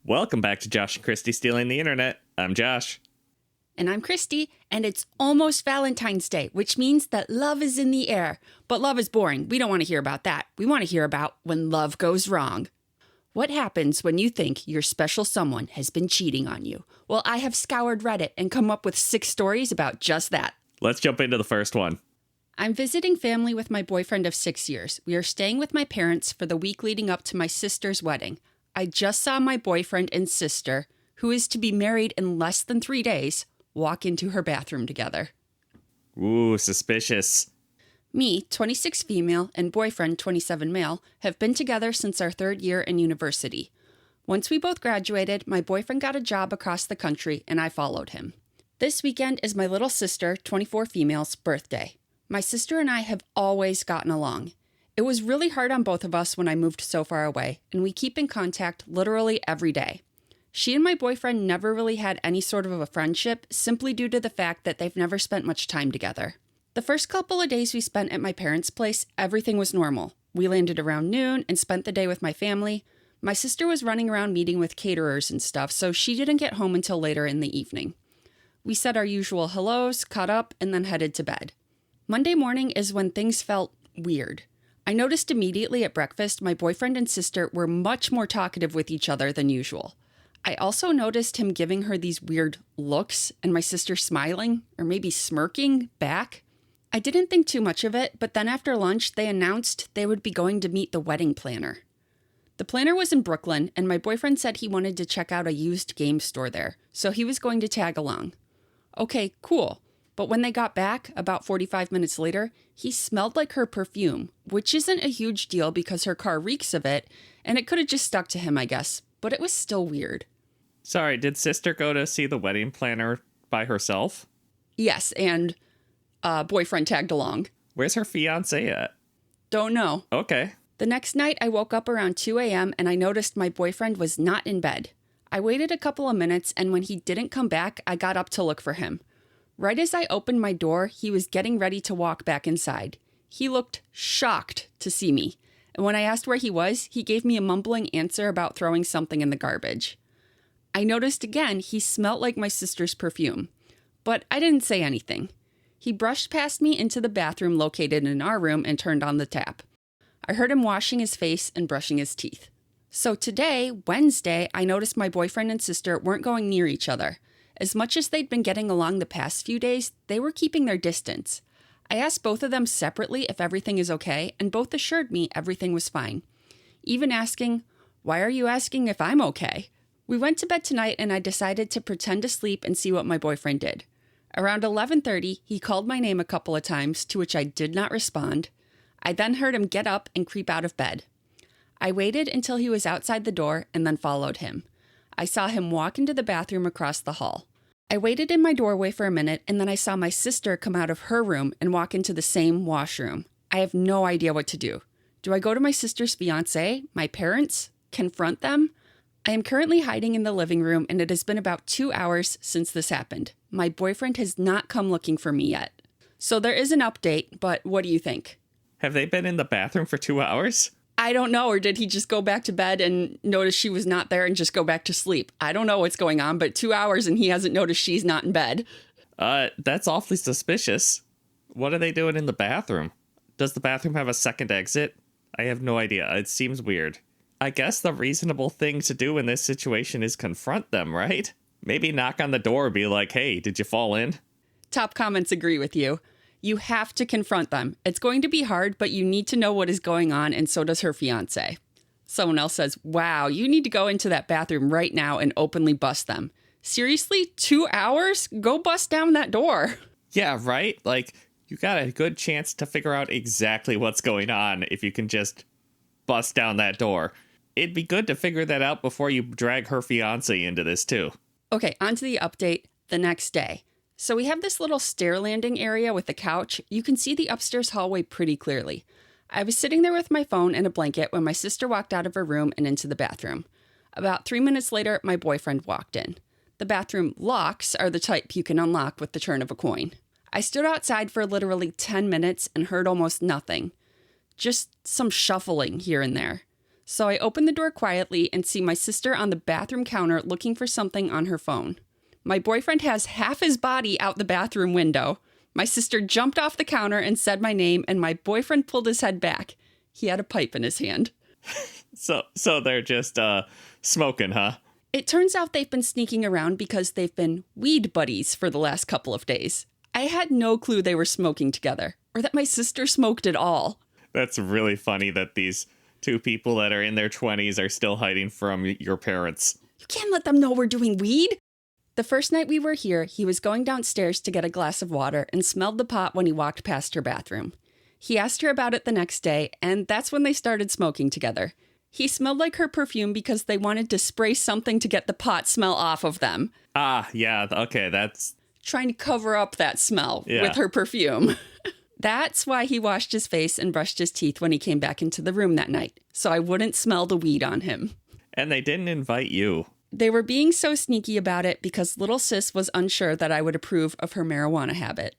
Welcome back to Josh and Kristie Stealing the Internet. I'm Josh. And I'm Kristie, and it's almost Valentine's Day, which means that love is in the air. But love is boring. We don't want to hear about that. We want to hear about when love goes wrong. What happens when you think your special someone has been cheating on you? Well, I have scoured Reddit and come up with 6 stories about just that. Let's jump into the first one. I'm visiting family with my boyfriend of 6 years. We are staying with my parents for the week leading up to my sister's wedding. I just saw my boyfriend and sister, who is to be married in less than 3 days, walk into her bathroom together. Ooh, suspicious. Me, 26 female, and boyfriend, 27 male, have been together since our 3rd year in university. Once we both graduated, my boyfriend got a job across the country, and I followed him. This weekend is my little sister, 24 female's, birthday. My sister and I have always gotten along. It was really hard on both of us when I moved so far away, and we keep in contact literally every day. She and my boyfriend never really had any sort of a friendship, simply due to the fact that they've never spent much time together. The first couple of days we spent at my parents' place, everything was normal. We landed around noon and spent the day with my family. My sister was running around meeting with caterers and stuff, so she didn't get home until later in the evening. We said our usual hellos, caught up, and then headed to bed. Monday morning is when things felt weird. I noticed immediately at breakfast my boyfriend and sister were much more talkative with each other than usual. I also noticed him giving her these weird looks and my sister smiling, or maybe smirking, back. I didn't think too much of it, but then after lunch they announced they would be going to meet the wedding planner. The planner was in Brooklyn, and my boyfriend said he wanted to check out a used game store there, so he was going to tag along. Okay, cool. But when they got back, about 45 minutes later, he smelled like her perfume, which isn't a huge deal because her car reeks of it, and it could have just stuck to him, I guess, but it was still weird. Sorry, did sister go to see the wedding planner by herself? Yes, and boyfriend tagged along. Where's her fiancé at? Don't know. Okay. The next night, I woke up around 2 a.m. and I noticed my boyfriend was not in bed. I waited a couple of minutes, and when he didn't come back, I got up to look for him. Right as I opened my door, he was getting ready to walk back inside. He looked shocked to see me, and when I asked where he was, he gave me a mumbling answer about throwing something in the garbage. I noticed again he smelled like my sister's perfume, but I didn't say anything. He brushed past me into the bathroom located in our room and turned on the tap. I heard him washing his face and brushing his teeth. So today, Wednesday, I noticed my boyfriend and sister weren't going near each other. As much as they'd been getting along the past few days, they were keeping their distance. I asked both of them separately if everything is okay, and both assured me everything was fine. Even asking, "Why are you asking if I'm okay?" We went to bed tonight, and I decided to pretend to sleep and see what my boyfriend did. Around 11:30, he called my name a couple of times, to which I did not respond. I then heard him get up and creep out of bed. I waited until he was outside the door and then followed him. I saw him walk into the bathroom across the hall. I waited in my doorway for a minute, and then I saw my sister come out of her room and walk into the same washroom. I have no idea what to do. Do I go to my sister's fiancé, my parents, confront them? I am currently hiding in the living room, and it has been about 2 hours since this happened. My boyfriend has not come looking for me yet. So there is an update, but what do you think? Have they been in the bathroom for 2 hours? I don't know, or did he just go back to bed and notice she was not there and just go back to sleep? I don't know what's going on, but 2 hours and he hasn't noticed she's not in bed. That's awfully suspicious. What are they doing in the bathroom? Does the bathroom have a second exit? I have no idea. It seems weird. I guess the reasonable thing to do in this situation is confront them, right? Maybe knock on the door and be like, "Hey, did you fall in?" Top comments agree with you. You have to confront them. It's going to be hard, but you need to know what is going on, and so does her fiancé. Someone else says, "Wow, you need to go into that bathroom right now and openly bust them." Seriously? 2 hours? Go bust down that door. Yeah, right? Like, you got a good chance to figure out exactly what's going on if you can just bust down that door. It'd be good to figure that out before you drag her fiancé into this, too. Okay, on to the update the next day. So we have this little stair landing area with a couch. You can see the upstairs hallway pretty clearly. I was sitting there with my phone and a blanket when my sister walked out of her room and into the bathroom. About 3 minutes later, my boyfriend walked in. The bathroom locks are the type you can unlock with the turn of a coin. I stood outside for literally 10 minutes and heard almost nothing. Just some shuffling here and there. So I open the door quietly and see my sister on the bathroom counter looking for something on her phone. My boyfriend has half his body out the bathroom window. My sister jumped off the counter and said my name, and my boyfriend pulled his head back. He had a pipe in his hand. So they're just smoking, huh? It turns out they've been sneaking around because they've been weed buddies for the last couple of days. I had no clue they were smoking together, or that my sister smoked at all. That's really funny that these two people that are in their 20s are still hiding from your parents. You can't let them know we're doing weed. The first night we were here, he was going downstairs to get a glass of water and smelled the pot when he walked past her bathroom. He asked her about it the next day, and that's when they started smoking together. He smelled like her perfume because they wanted to spray something to get the pot smell off of them. Ah, yeah, okay, that's... Trying to cover up that smell with her perfume. That's why he washed his face and brushed his teeth when he came back into the room that night, so I wouldn't smell the weed on him. And they didn't invite you. They were being so sneaky about it because little sis was unsure that I would approve of her marijuana habit.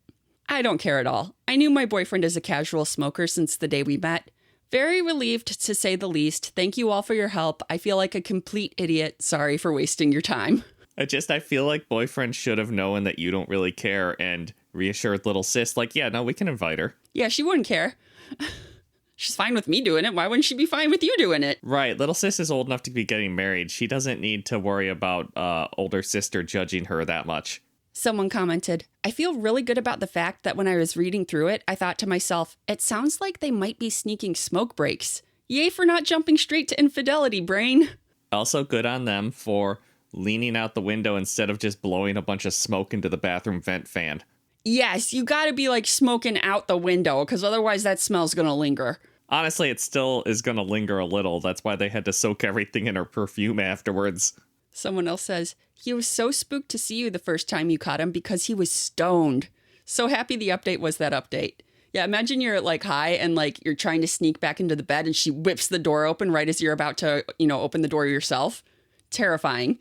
I don't care at all. I knew my boyfriend is a casual smoker since the day we met. Very relieved, to say the least. Thank you all for your help. I feel like a complete idiot. Sorry for wasting your time. I feel like boyfriend should have known that you don't really care and reassured little sis, like, yeah, no, we can invite her. Yeah, she wouldn't care. She's fine with me doing it. Why wouldn't she be fine with you doing it? Right. Little sis is old enough to be getting married. She doesn't need to worry about older sister judging her that much. Someone commented, I feel really good about the fact that when I was reading through it, I thought to myself, it sounds like they might be sneaking smoke breaks. Yay for not jumping straight to infidelity, brain. Also good on them for leaning out the window instead of just blowing a bunch of smoke into the bathroom vent fan. Yes, you gotta be like smoking out the window, because otherwise that smell's gonna linger. Honestly, it still is gonna linger a little. That's why they had to soak everything in her perfume afterwards. Someone else says, he was so spooked to see you the first time you caught him because he was stoned. So happy the update was that update. Yeah, imagine you're like high and like you're trying to sneak back into the bed and she whips the door open right as you're about to, open the door yourself. Terrifying.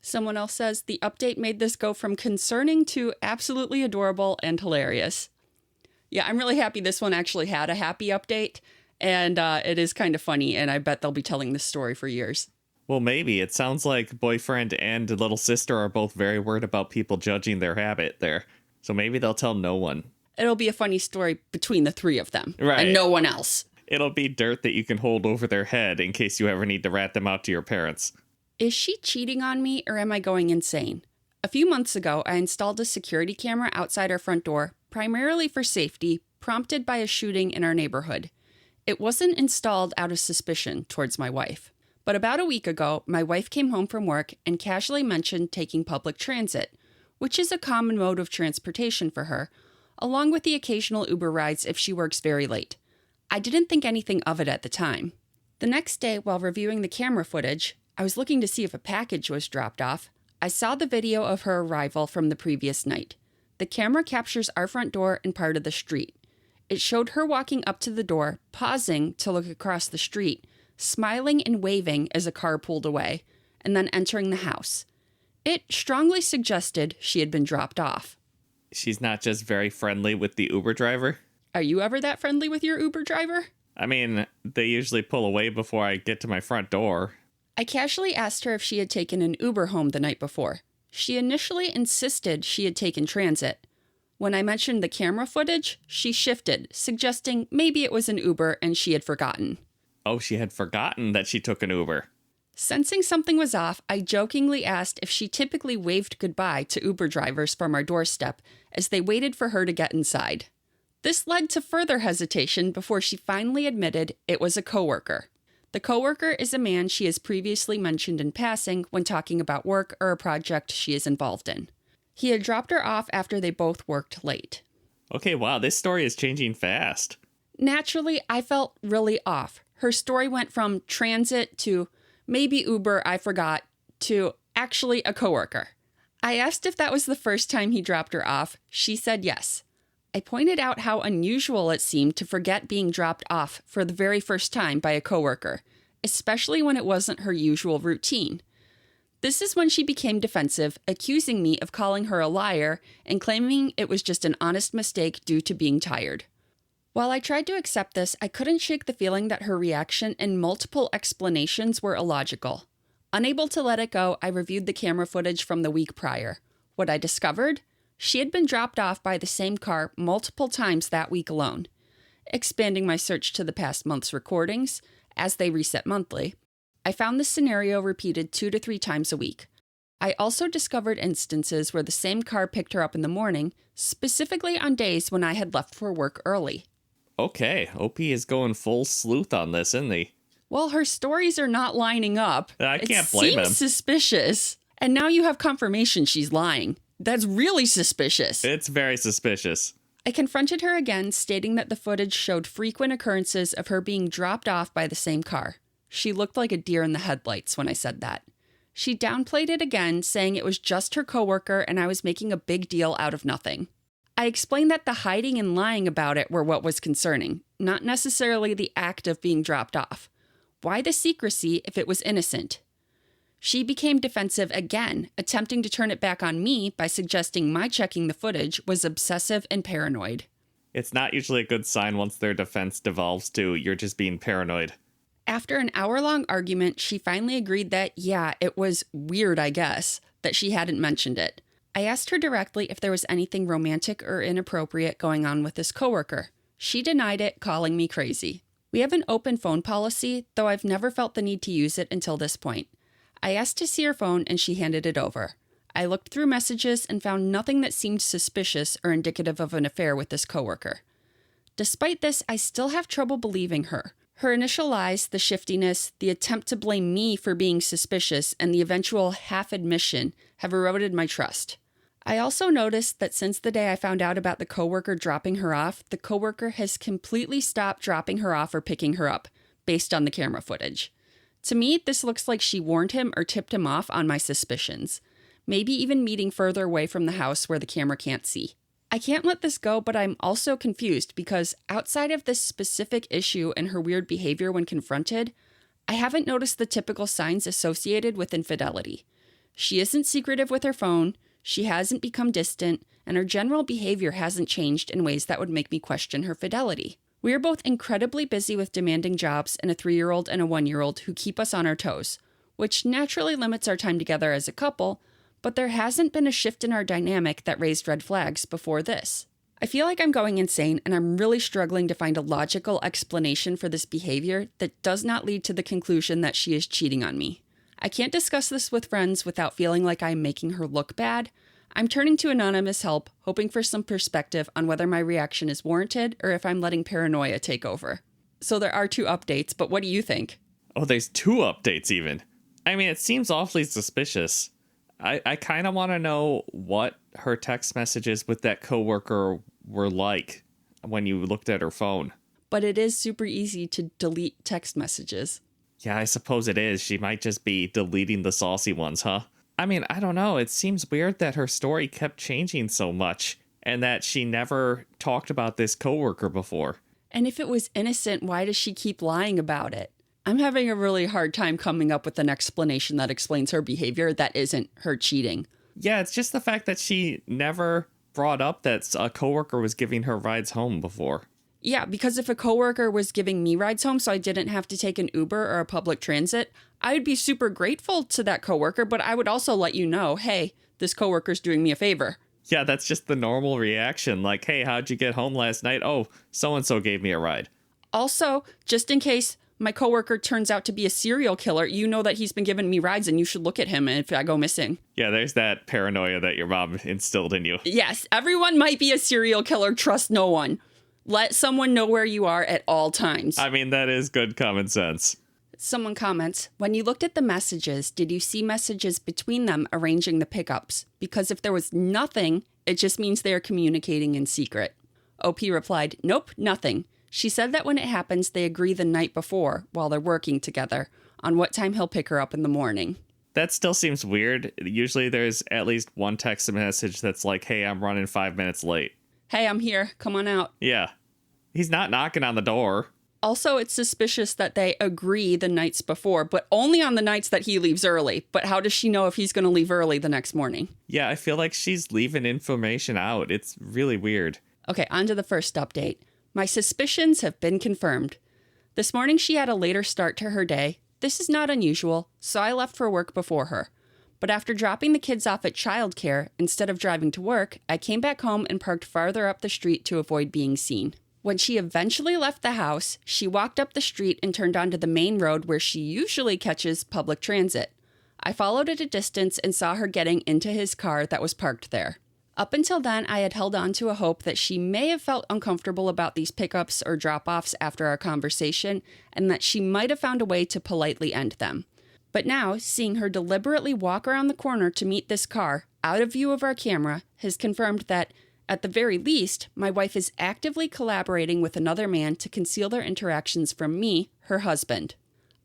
Someone else says, the update made this go from concerning to absolutely adorable and hilarious. Yeah, I'm really happy this one actually had a happy update, and it is kind of funny, and I bet they'll be telling this story for years. Well, maybe. It sounds like boyfriend and little sister are both very worried about people judging their habit there. So maybe they'll tell no one. It'll be a funny story between the three of them, right, and no one else. It'll be dirt that you can hold over their head in case you ever need to rat them out to your parents. Is she cheating on me, or am I going insane? A few months ago, I installed a security camera outside our front door, primarily for safety, prompted by a shooting in our neighborhood. It wasn't installed out of suspicion towards my wife. But about a week ago, my wife came home from work and casually mentioned taking public transit, which is a common mode of transportation for her, along with the occasional Uber rides if she works very late. I didn't think anything of it at the time. The next day, while reviewing the camera footage, I was looking to see if a package was dropped off. I saw the video of her arrival from the previous night. The camera captures our front door and part of the street. It showed her walking up to the door, pausing to look across the street, smiling and waving as a car pulled away, and then entering the house. It strongly suggested she had been dropped off. She's not just very friendly with the Uber driver? Are you ever that friendly with your Uber driver? I mean, they usually pull away before I get to my front door. I casually asked her if she had taken an Uber home the night before. She initially insisted she had taken transit. When I mentioned the camera footage, she shifted, suggesting maybe it was an Uber and she had forgotten. Oh, she had forgotten that she took an Uber. Sensing something was off, I jokingly asked if she typically waved goodbye to Uber drivers from our doorstep as they waited for her to get inside. This led to further hesitation before she finally admitted it was a coworker. The coworker is a man she has previously mentioned in passing when talking about work or a project she is involved in. He had dropped her off after they both worked late. Okay, wow, this story is changing fast. Naturally, I felt really off. Her story went from transit to maybe Uber, I forgot, to actually a coworker. I asked if that was the first time he dropped her off. She said yes. I pointed out how unusual it seemed to forget being dropped off for the very first time by a coworker, especially when it wasn't her usual routine. This is when she became defensive, accusing me of calling her a liar and claiming it was just an honest mistake due to being tired. While I tried to accept this, I couldn't shake the feeling that her reaction and multiple explanations were illogical. Unable to let it go, I reviewed the camera footage from the week prior. What I discovered? She had been dropped off by the same car multiple times that week alone. Expanding my search to the past month's recordings, as they reset monthly, I found this scenario repeated 2 to 3 times a week. I also discovered instances where the same car picked her up in the morning, specifically on days when I had left for work early. Okay, OP is going full sleuth on this, isn't he? Well, her stories are not lining up. I can't blame him. It seems suspicious. And now you have confirmation she's lying. That's really suspicious. It's very suspicious. I confronted her again, stating that the footage showed frequent occurrences of her being dropped off by the same car. She looked like a deer in the headlights when I said that. She downplayed it again, saying it was just her coworker and I was making a big deal out of nothing. I explained that the hiding and lying about it were what was concerning, not necessarily the act of being dropped off. Why the secrecy if it was innocent? She became defensive again, attempting to turn it back on me by suggesting my checking the footage was obsessive and paranoid. It's not usually a good sign once their defense devolves to you're just being paranoid. After an hour-long argument, she finally agreed that, yeah, it was weird, I guess, that she hadn't mentioned it. I asked her directly if there was anything romantic or inappropriate going on with this coworker. She denied it, calling me crazy. We have an open phone policy, though I've never felt the need to use it until this point. I asked to see her phone and she handed it over. I looked through messages and found nothing that seemed suspicious or indicative of an affair with this coworker. Despite this, I still have trouble believing her. Her initial lies, the shiftiness, the attempt to blame me for being suspicious, and the eventual half admission have eroded my trust. I also noticed that since the day I found out about the coworker dropping her off, the coworker has completely stopped dropping her off or picking her up, based on the camera footage. To me, this looks like she warned him or tipped him off on my suspicions. Maybe even meeting further away from the house where the camera can't see. I can't let this go, but I'm also confused because outside of this specific issue and her weird behavior when confronted, I haven't noticed the typical signs associated with infidelity. She isn't secretive with her phone, she hasn't become distant, and her general behavior hasn't changed in ways that would make me question her fidelity. We are both incredibly busy with demanding jobs and a 3-year-old and a 1-year-old who keep us on our toes, which naturally limits our time together as a couple, but there hasn't been a shift in our dynamic that raised red flags before this. I feel like I'm going insane and I'm really struggling to find a logical explanation for this behavior that does not lead to the conclusion that she is cheating on me. I can't discuss this with friends without feeling like I'm making her look bad. I'm turning to anonymous help, hoping for some perspective on whether my reaction is warranted or if I'm letting paranoia take over. So there are 2 updates, but what do you think? Oh, there's 2 updates even. I mean, it seems awfully suspicious. I kind of want to know what her text messages with that coworker were like when you looked at her phone. But it is super easy to delete text messages. Yeah, I suppose it is. She might just be deleting the saucy ones, huh? I mean, I don't know. It seems weird that her story kept changing so much and that she never talked about this coworker before. And if it was innocent, why does she keep lying about it? I'm having a really hard time coming up with an explanation that explains her behavior that isn't her cheating. Yeah, it's just the fact that she never brought up that a coworker was giving her rides home before. Yeah, because if a coworker was giving me rides home so I didn't have to take an Uber or a public transit, I would be super grateful to that coworker, but I would also let you know, hey, this coworker's doing me a favor. Yeah, that's just the normal reaction. Like, hey, how'd you get home last night? Oh, so-and-so gave me a ride. Also, just in case my coworker turns out to be a serial killer, you know that he's been giving me rides and you should look at him if I go missing. Yeah, there's that paranoia that your mom instilled in you. Yes, everyone might be a serial killer. Trust no one. Let someone know where you are at all times. I mean, that is good common sense. Someone comments, when you looked at the messages, did you see messages between them arranging the pickups? Because if there was nothing, it just means they are communicating in secret. OP replied, nope, nothing. She said that when it happens, they agree the night before, while they're working together, on what time he'll pick her up in the morning. That still seems weird. Usually there's at least one text message that's like, hey, I'm running 5 minutes late. Hey, I'm here. Come on out. Yeah. He's not knocking on the door. Also, it's suspicious that they agree the nights before, but only on the nights that he leaves early. But how does she know if he's going to leave early the next morning? Yeah, I feel like she's leaving information out. It's really weird. Okay, on to the first update. My suspicions have been confirmed. This morning she had a later start to her day. This is not unusual, so I left for work before her. But after dropping the kids off at childcare, instead of driving to work, I came back home and parked farther up the street to avoid being seen. When she eventually left the house, she walked up the street and turned onto the main road where she usually catches public transit. I followed at a distance and saw her getting into his car that was parked there. Up until then, I had held on to a hope that she may have felt uncomfortable about these pickups or drop-offs after our conversation, and that she might have found a way to politely end them. But now, seeing her deliberately walk around the corner to meet this car, out of view of our camera, has confirmed that, at the very least, my wife is actively collaborating with another man to conceal their interactions from me, her husband.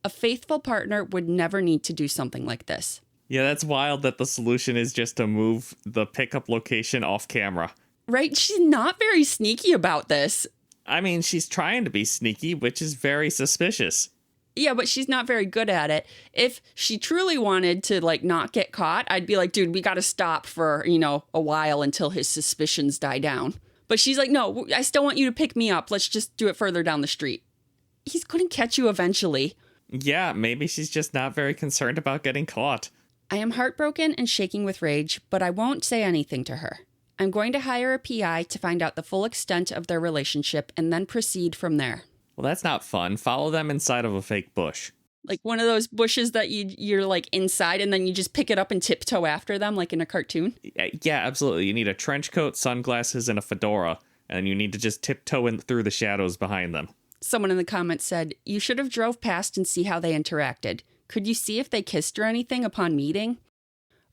A faithful partner would never need to do something like this. Yeah, that's wild that the solution is just to move the pickup location off camera. Right? She's not very sneaky about this. I mean, she's trying to be sneaky, which is very suspicious. Yeah, but she's not very good at it. If she truly wanted to, not get caught, I'd be like, dude, we got to stop for, a while until his suspicions die down. But she's like, no, I still want you to pick me up. Let's just do it further down the street. He's going to catch you eventually. Yeah, maybe she's just not very concerned about getting caught. I am heartbroken and shaking with rage, but I won't say anything to her. I'm going to hire a PI to find out the full extent of their relationship and then proceed from there. Well, that's not fun. Follow them inside of a fake bush. Like one of those bushes that you're inside and then you just pick it up and tiptoe after them like in a cartoon? Yeah, absolutely. You need a trench coat, sunglasses, and a fedora, and you need to just tiptoe in through the shadows behind them. Someone in the comments said, you should have drove past and see how they interacted. Could you see if they kissed or anything upon meeting?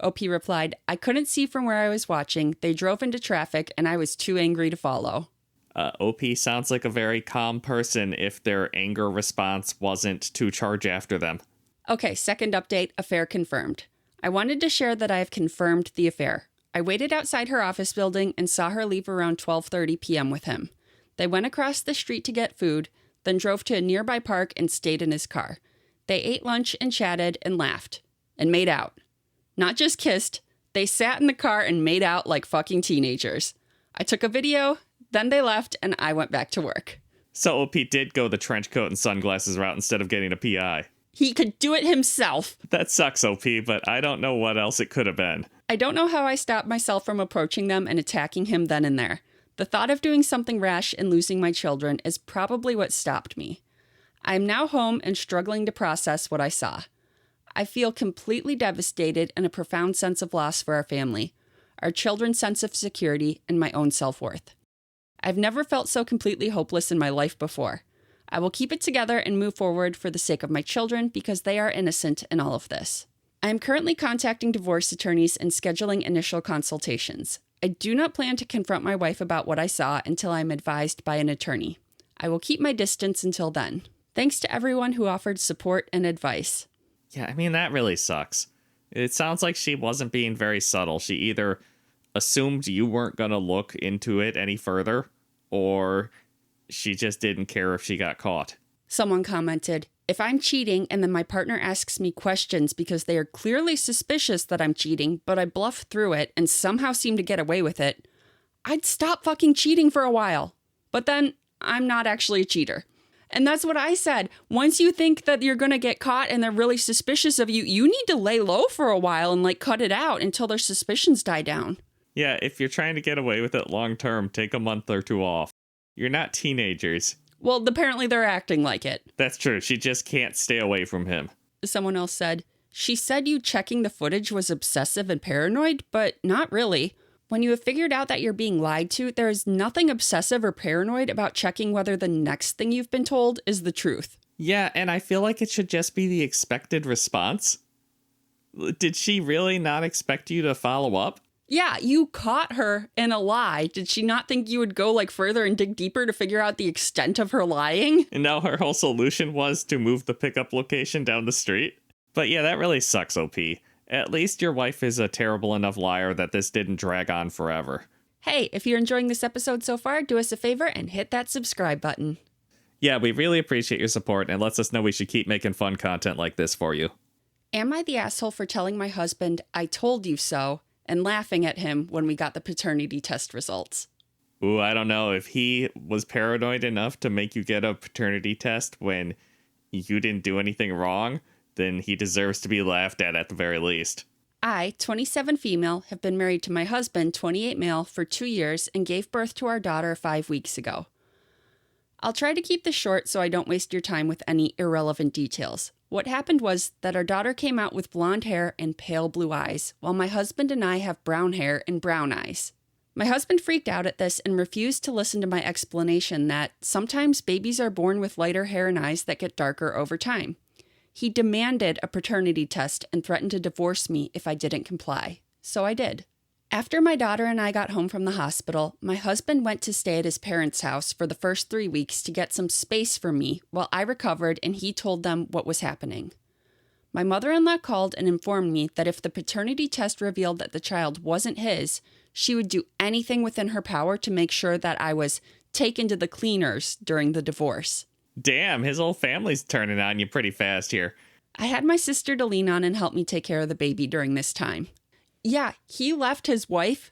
OP replied, I couldn't see from where I was watching. They drove into traffic and I was too angry to follow. OP sounds like a very calm person if their anger response wasn't to charge after them. Okay, second update, affair confirmed. I wanted to share that I have confirmed the affair. I waited outside her office building and saw her leave around 12:30 p.m. with him. They went across the street to get food, then drove to a nearby park and stayed in his car. They ate lunch and chatted and laughed and made out. Not just kissed, they sat in the car and made out like fucking teenagers. I took a video, then they left, and I went back to work. So OP did go the trench coat and sunglasses route instead of getting a PI. He could do it himself. That sucks, OP, but I don't know what else it could have been. I don't know how I stopped myself from approaching them and attacking him then and there. The thought of doing something rash and losing my children is probably what stopped me. I am now home and struggling to process what I saw. I feel completely devastated and a profound sense of loss for our family, our children's sense of security, and my own self-worth. I've never felt so completely hopeless in my life before. I will keep it together and move forward for the sake of my children because they are innocent in all of this. I am currently contacting divorce attorneys and scheduling initial consultations. I do not plan to confront my wife about what I saw until I am advised by an attorney. I will keep my distance until then. Thanks to everyone who offered support and advice. Yeah, I mean, that really sucks. It sounds like she wasn't being very subtle. She either assumed you weren't going to look into it any further, or she just didn't care if she got caught. Someone commented, if I'm cheating and then my partner asks me questions because they are clearly suspicious that I'm cheating, but I bluff through it and somehow seem to get away with it, I'd stop fucking cheating for a while. But then I'm not actually a cheater. And that's what I said. Once you think that you're going to get caught and they're really suspicious of you, you need to lay low for a while and cut it out until their suspicions die down. Yeah, if you're trying to get away with it long term, take a month or two off. You're not teenagers. Well, apparently they're acting like it. That's true. She just can't stay away from him. Someone else said, she said you checking the footage was obsessive and paranoid, but not really. When you have figured out that you're being lied to, there is nothing obsessive or paranoid about checking whether the next thing you've been told is the truth. Yeah, and I feel like it should just be the expected response. Did she really not expect you to follow up? Yeah, you caught her in a lie. Did she not think you would go further and dig deeper to figure out the extent of her lying? And now her whole solution was to move the pickup location down the street? But yeah, that really sucks, OP. At least your wife is a terrible enough liar that this didn't drag on forever. Hey, if you're enjoying this episode so far, do us a favor and hit that subscribe button. Yeah, we really appreciate your support and lets us know we should keep making fun content like this for you. Am I the asshole for telling my husband, I told you so, and laughing at him when we got the paternity test results? Ooh, I don't know. If he was paranoid enough to make you get a paternity test when you didn't do anything wrong, then he deserves to be laughed at the very least. I, 27 female, have been married to my husband, 28 male, for 2 years and gave birth to our daughter 5 weeks ago. I'll try to keep this short so I don't waste your time with any irrelevant details. What happened was that our daughter came out with blonde hair and pale blue eyes, while my husband and I have brown hair and brown eyes. My husband freaked out at this and refused to listen to my explanation that sometimes babies are born with lighter hair and eyes that get darker over time. He demanded a paternity test and threatened to divorce me if I didn't comply. So I did. After my daughter and I got home from the hospital, my husband went to stay at his parents' house for the first 3 weeks to get some space for me while I recovered and he told them what was happening. My mother-in-law called and informed me that if the paternity test revealed that the child wasn't his, she would do anything within her power to make sure that I was taken to the cleaners during the divorce. Damn, his whole family's turning on you pretty fast here. I had my sister to lean on and help me take care of the baby during this time. Yeah, he left his wife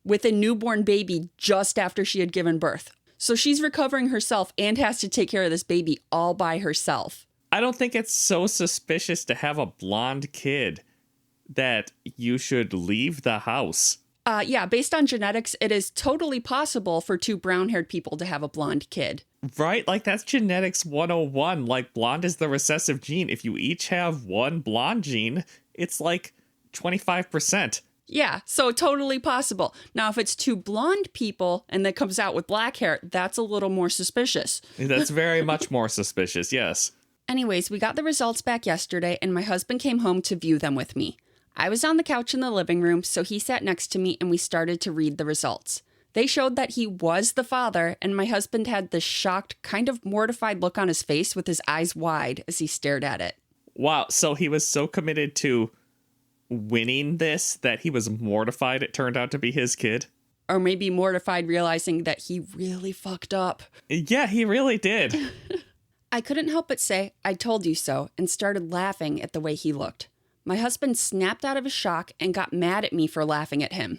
with a newborn baby just after she had given birth. So she's recovering herself and has to take care of this baby all by herself. I don't think it's so suspicious to have a blonde kid that you should leave the house. Yeah, based on genetics, it is totally possible for 2 brown-haired people to have a blonde kid. Right? Like, that's genetics 101. Like, blonde is the recessive gene. If you each have one blonde gene, it's like 25%. Yeah, so totally possible. Now, if it's 2 blonde people and that comes out with black hair, that's a little more suspicious. That's very much more suspicious, yes. Anyways, we got the results back yesterday, and my husband came home to view them with me. I was on the couch in the living room, so he sat next to me and we started to read the results. They showed that he was the father, and my husband had this shocked, kind of mortified look on his face with his eyes wide as he stared at it. Wow, so he was so committed to winning this that he was mortified it turned out to be his kid? Or maybe mortified realizing that he really fucked up. Yeah, he really did. I couldn't help but say, "I told you so," and started laughing at the way he looked. My husband snapped out of his shock and got mad at me for laughing at him.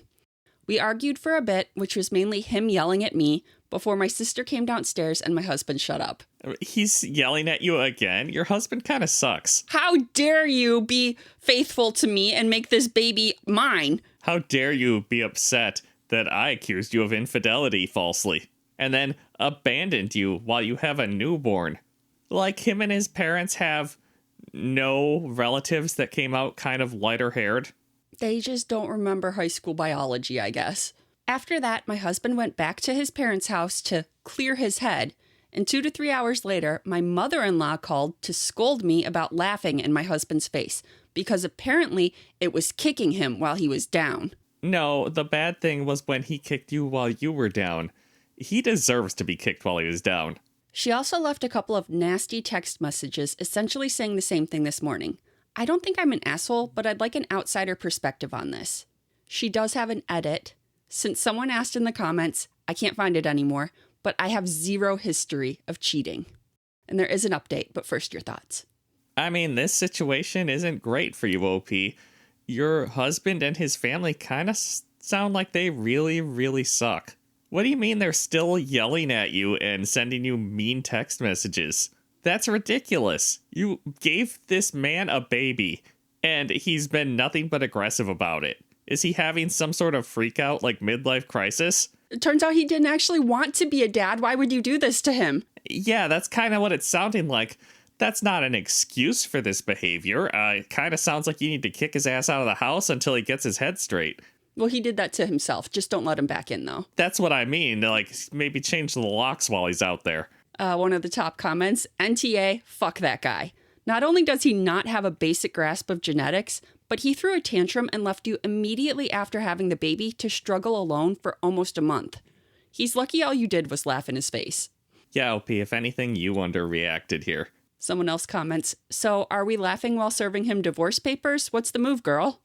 We argued for a bit, which was mainly him yelling at me, before my sister came downstairs and my husband shut up. He's yelling at you again? Your husband kind of sucks. How dare you be faithful to me and make this baby mine? How dare you be upset that I accused you of infidelity falsely, and then abandoned you while you have a newborn? Like, him and his parents have no relatives that came out kind of lighter haired? They just don't remember high school biology, I guess. After that, my husband went back to his parents' house to clear his head, and 2 to 3 hours later, my mother-in-law called to scold me about laughing in my husband's face, because apparently it was kicking him while he was down. No, the bad thing was when he kicked you while you were down. He deserves to be kicked while he was down. She also left a couple of nasty text messages essentially saying the same thing this morning. I don't think I'm an asshole, but I'd like an outsider perspective on this. She does have an edit. Since someone asked in the comments, I can't find it anymore, but I have 0 history of cheating. And there is an update, but first your thoughts. I mean, this situation isn't great for you, OP. Your husband and his family kind of sound like they really, really suck. What do you mean they're still yelling at you and sending you mean text messages? That's ridiculous. You gave this man a baby, and he's been nothing but aggressive about it. Is he having some sort of freak out, like midlife crisis? It turns out he didn't actually want to be a dad. Why would you do this to him? Yeah, that's kind of what it's sounding like. That's not an excuse for this behavior. It kind of sounds like you need to kick his ass out of the house until he gets his head straight. Well, he did that to himself. Just don't let him back in, though. That's what I mean. Like, maybe change the locks while he's out there. One of the top comments, NTA, fuck that guy. Not only does he not have a basic grasp of genetics, but he threw a tantrum and left you immediately after having the baby to struggle alone for almost a month. He's lucky all you did was laugh in his face. Yeah, OP, if anything, you underreacted here. Someone else comments, so are we laughing while serving him divorce papers? What's the move, girl?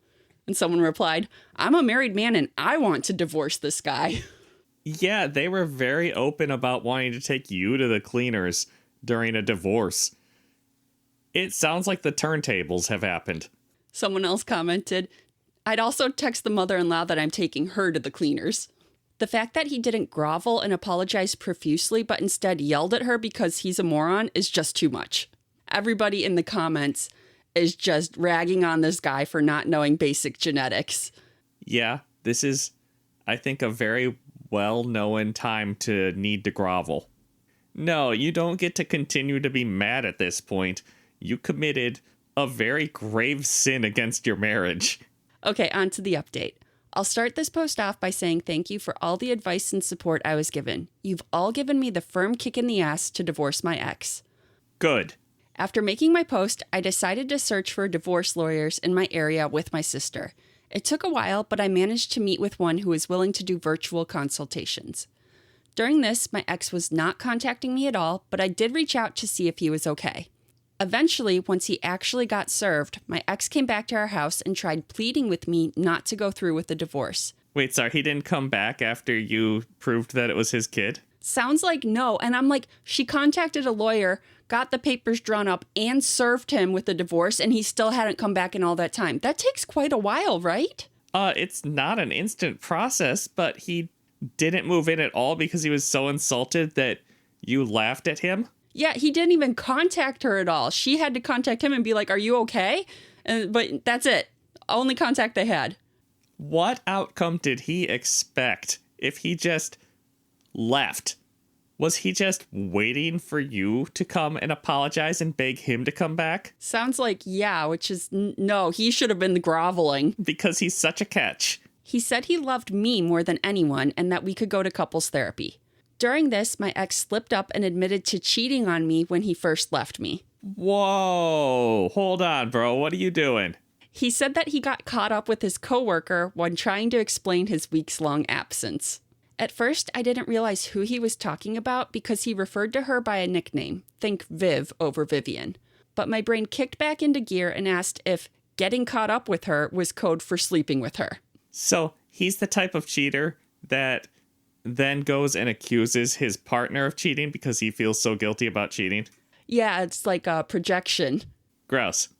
And someone replied, I'm a married man and I want to divorce this guy. Yeah, they were very open about wanting to take you to the cleaners during a divorce. It sounds like the turntables have happened. Someone else commented, I'd also text the mother-in-law that I'm taking her to the cleaners. The fact that he didn't grovel and apologize profusely, but instead yelled at her because he's a moron is just too much. Everybody in the comments is just ragging on this guy for not knowing basic genetics. Yeah, this is, I think, a very well-known time to need to grovel. No, you don't get to continue to be mad at this point. You committed a very grave sin against your marriage. Okay, on to the update. I'll start this post off by saying thank you for all the advice and support I was given. You've all given me the firm kick in the ass to divorce my ex. Good. After making my post, I decided to search for divorce lawyers in my area with my sister. It took a while, but I managed to meet with one who was willing to do virtual consultations. During this, my ex was not contacting me at all, but I did reach out to see if he was okay. Eventually, once he actually got served, my ex came back to our house and tried pleading with me not to go through with the divorce. Wait, sorry, he didn't come back after you proved that it was his kid? Sounds like no. And I'm like, she contacted a lawyer, got the papers drawn up, and served him with the divorce, and he still hadn't come back in all that time. That takes quite a while, right? It's not an instant process, but he didn't move in at all because he was so insulted that you laughed at him? Yeah, he didn't even contact her at all. She had to contact him and be like, are you okay? But that's it. Only contact they had. What outcome did he expect if he just left? Was he just waiting for you to come and apologize and beg him to come back? Sounds like yeah, which is no, he should have been groveling. Because he's such a catch. He said he loved me more than anyone and that we could go to couples therapy. During this, my ex slipped up and admitted to cheating on me when he first left me. Whoa, hold on, bro. What are you doing? He said that he got caught up with his coworker when trying to explain his weeks-long absence. At first, I didn't realize who he was talking about because he referred to her by a nickname, think Viv over Vivian. But my brain kicked back into gear and asked if getting caught up with her was code for sleeping with her. So he's the type of cheater that then goes and accuses his partner of cheating because he feels so guilty about cheating. Yeah, it's like a projection. Gross.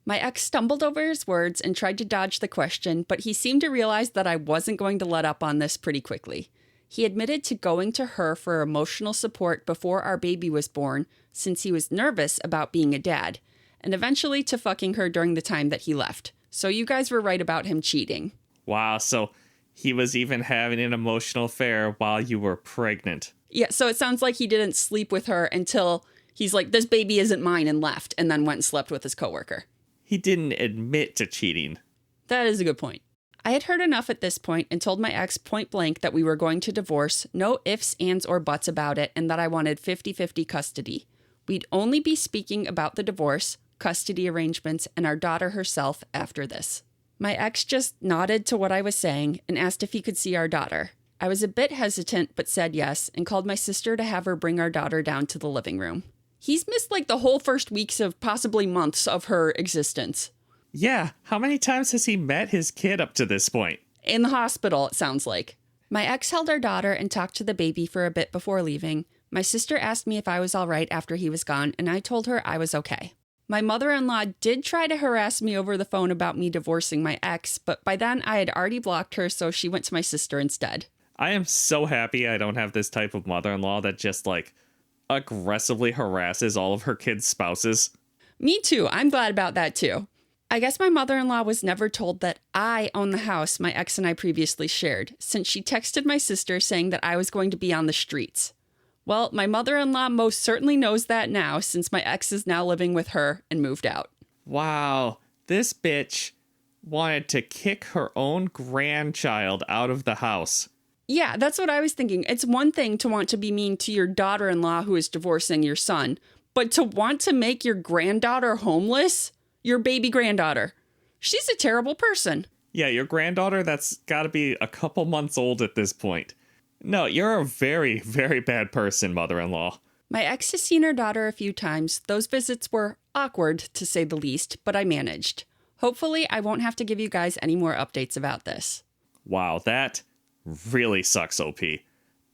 My ex stumbled over his words and tried to dodge the question, but he seemed to realize that I wasn't going to let up on this pretty quickly. He admitted to going to her for emotional support before our baby was born, since he was nervous about being a dad, and eventually to fucking her during the time that he left. So you guys were right about him cheating. Wow, so he was even having an emotional affair while you were pregnant. Yeah, so it sounds like he didn't sleep with her until he's like, this baby isn't mine, and left, and then went and slept with his coworker. He didn't admit to cheating. That is a good point. I had heard enough at this point and told my ex point blank that we were going to divorce, no ifs, ands, or buts about it, and that I wanted 50-50 custody. We'd only be speaking about the divorce, custody arrangements, and our daughter herself after this. My ex just nodded to what I was saying and asked if he could see our daughter. I was a bit hesitant, but said yes, and called my sister to have her bring our daughter down to the living room. He's missed like the whole first weeks of possibly months of her existence. Yeah, how many times has he met his kid up to this point? In the hospital, it sounds like. My ex held our daughter and talked to the baby for a bit before leaving. My sister asked me if I was all right after he was gone, and I told her I was okay. My mother-in-law did try to harass me over the phone about me divorcing my ex, but by then I had already blocked her, so she went to my sister instead. I am so happy I don't have this type of mother-in-law that just, aggressively harasses all of her kids' spouses. Me too. I'm glad about that too. I guess my mother-in-law was never told that I own the house my ex and I previously shared, since she texted my sister saying that I was going to be on the streets. Well, my mother-in-law most certainly knows that now, since my ex is now living with her and moved out. Wow, this bitch wanted to kick her own grandchild out of the house. Yeah, that's what I was thinking. It's one thing to want to be mean to your daughter-in-law who is divorcing your son, but to want to make your granddaughter homeless? Your baby granddaughter. She's a terrible person. Yeah, your granddaughter that's got to be a couple months old at this point. No, you're a very, very bad person, mother-in-law. My ex has seen her daughter a few times. Those visits were awkward, to say the least, but I managed. Hopefully, I won't have to give you guys any more updates about this. Wow, that really sucks, OP.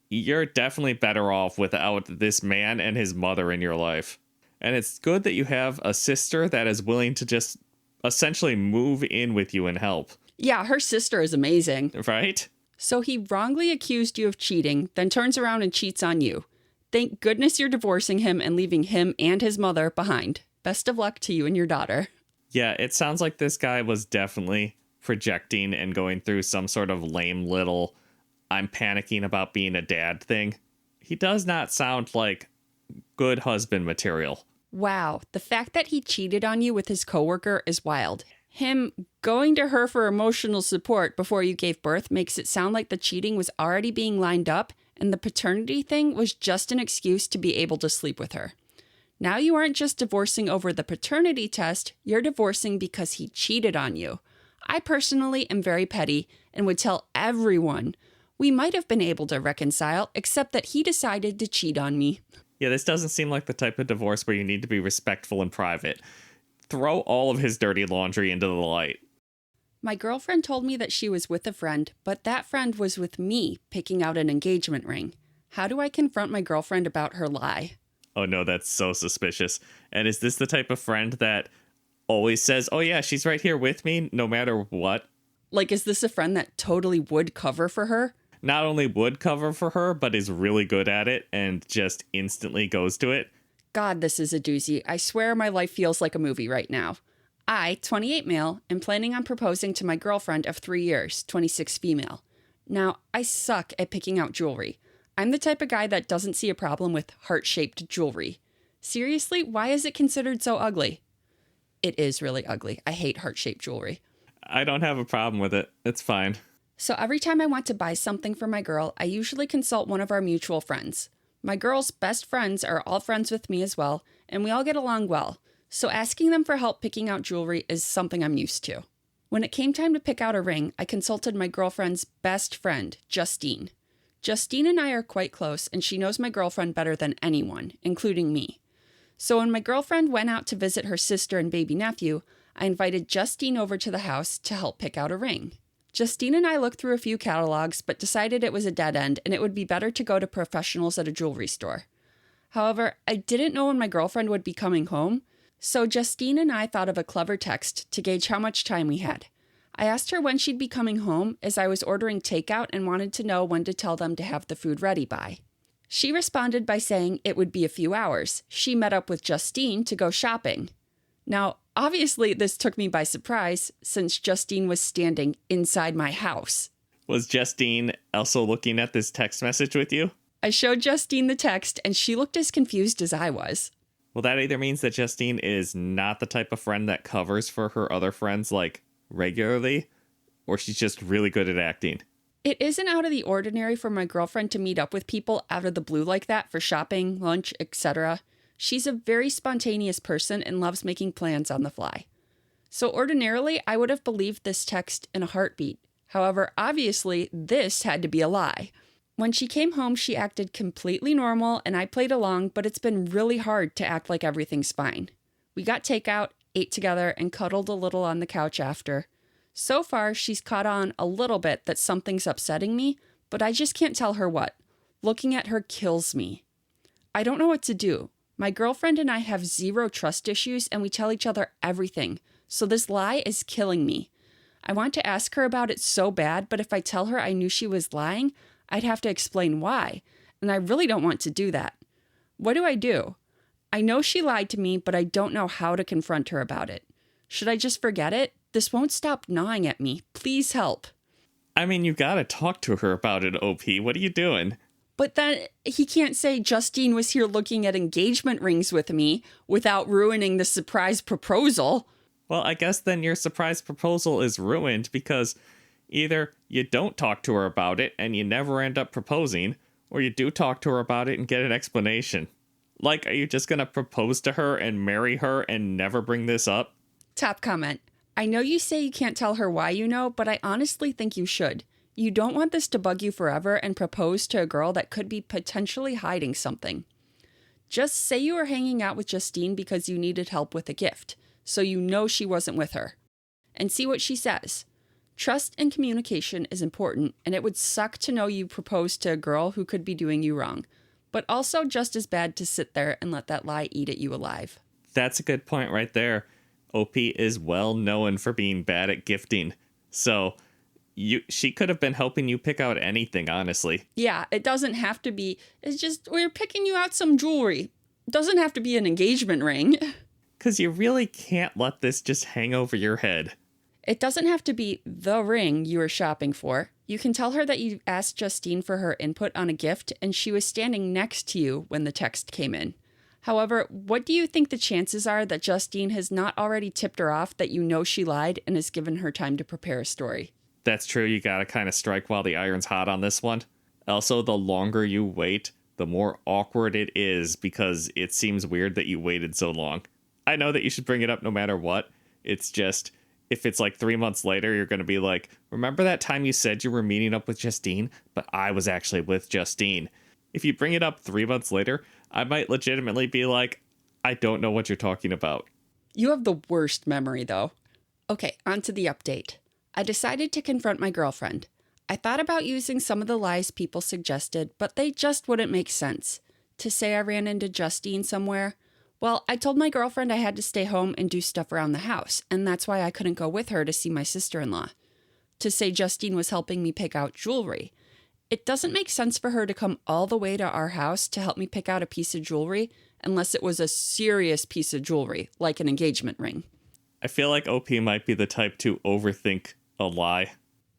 You're definitely better off without this man and his mother in your life. And it's good that you have a sister that is willing to just essentially move in with you and help. Yeah, her sister is amazing. Right? So he wrongly accused you of cheating, then turns around and cheats on you. Thank goodness you're divorcing him and leaving him and his mother behind. Best of luck to you and your daughter. Yeah, it sounds like this guy was definitely projecting and going through some sort of lame little I'm panicking about being a dad thing. He does not sound like good husband material. Wow, the fact that he cheated on you with his coworker is wild. Him going to her for emotional support before you gave birth makes it sound like the cheating was already being lined up and the paternity thing was just an excuse to be able to sleep with her. Now you aren't just divorcing over the paternity test, you're divorcing because he cheated on you. I personally am very petty and would tell everyone we might have been able to reconcile, except that he decided to cheat on me. Yeah, this doesn't seem like the type of divorce where you need to be respectful in private. Throw all of his dirty laundry into the light. My girlfriend told me that she was with a friend, but that friend was with me picking out an engagement ring. How do I confront my girlfriend about her lie? Oh no, that's so suspicious. And is this the type of friend that always says, oh yeah, she's right here with me no matter what? Like, is this a friend that totally would cover for her? Not only would cover for her, but is really good at it and just instantly goes to it. God, this is a doozy. I swear my life feels like a movie right now. I, 28 male, am planning on proposing to my girlfriend of 3 years, 26 female. Now, I suck at picking out jewelry. I'm the type of guy that doesn't see a problem with heart-shaped jewelry. Seriously, why is it considered so ugly? It is really ugly. I hate heart-shaped jewelry. I don't have a problem with it. It's fine. So every time I want to buy something for my girl, I usually consult one of our mutual friends. My girl's best friends are all friends with me as well, and we all get along well. So asking them for help picking out jewelry is something I'm used to. When it came time to pick out a ring, I consulted my girlfriend's best friend, Justine. Justine and I are quite close, and she knows my girlfriend better than anyone, including me. So when my girlfriend went out to visit her sister and baby nephew, I invited Justine over to the house to help pick out a ring. Justine and I looked through a few catalogs, but decided it was a dead end and it would be better to go to professionals at a jewelry store. However, I didn't know when my girlfriend would be coming home, so Justine and I thought of a clever text to gauge how much time we had. I asked her when she'd be coming home as I was ordering takeout and wanted to know when to tell them to have the food ready by. She responded by saying it would be a few hours. She met up with Justine to go shopping. Now, obviously, this took me by surprise since Justine was standing inside my house. Was Justine also looking at this text message with you? I showed Justine the text and she looked as confused as I was. Well, that either means that Justine is not the type of friend that covers for her other friends, like, regularly, or she's just really good at acting. It isn't out of the ordinary for my girlfriend to meet up with people out of the blue like that for shopping, lunch, etc. She's a very spontaneous person and loves making plans on the fly. So ordinarily, I would have believed this text in a heartbeat. However, obviously, this had to be a lie. When she came home, she acted completely normal and I played along, but it's been really hard to act like everything's fine. We got takeout, ate together, and cuddled a little on the couch after. So far, she's caught on a little bit that something's upsetting me, but I just can't tell her what. Looking at her kills me. I don't know what to do. My girlfriend and I have zero trust issues and we tell each other everything, so this lie is killing me. I want to ask her about it so bad, but if I tell her I knew she was lying, I'd have to explain why, and I really don't want to do that. What do? I know she lied to me, but I don't know how to confront her about it. Should I just forget it? This won't stop gnawing at me. Please help. I mean, you gotta talk to her about it, OP. What are you doing? But then he can't say Justine was here looking at engagement rings with me without ruining the surprise proposal. Well, I guess then your surprise proposal is ruined because either you don't talk to her about it and you never end up proposing, or you do talk to her about it and get an explanation. Like, are you just gonna propose to her and marry her and never bring this up? Top comment. I know you say you can't tell her why you know, but I honestly think you should. You don't want this to bug you forever and propose to a girl that could be potentially hiding something. Just say you were hanging out with Justine because you needed help with a gift, so you know she wasn't with her. And see what she says. Trust and communication is important, and it would suck to know you proposed to a girl who could be doing you wrong, but also just as bad to sit there and let that lie eat at you alive. That's a good point right there. OP is well known for being bad at gifting. So She could have been helping you pick out anything, honestly. Yeah, it doesn't have to be. It's just, we're picking you out some jewelry. It doesn't have to be an engagement ring. Because you really can't let this just hang over your head. It doesn't have to be the ring you were shopping for. You can tell her that you asked Justine for her input on a gift and she was standing next to you when the text came in. However, what do you think the chances are that Justine has not already tipped her off that you know she lied and has given her time to prepare a story? That's true. You gotta kind of strike while the iron's hot on this one. Also, the longer you wait, the more awkward it is because it seems weird that you waited so long. I know that you should bring it up no matter what. It's just, if it's like 3 months later, you're going to be like, remember that time you said you were meeting up with Justine? But I was actually with Justine. If you bring it up 3 months later, I might legitimately be like, I don't know what you're talking about. You have the worst memory, though. Okay, on to the update. I decided to confront my girlfriend. I thought about using some of the lies people suggested, but they just wouldn't make sense. To say I ran into Justine somewhere? Well, I told my girlfriend I had to stay home and do stuff around the house, and that's why I couldn't go with her to see my sister-in-law. To say Justine was helping me pick out jewelry. It doesn't make sense for her to come all the way to our house to help me pick out a piece of jewelry unless it was a serious piece of jewelry, like an engagement ring. I feel like OP might be the type to overthink a lie.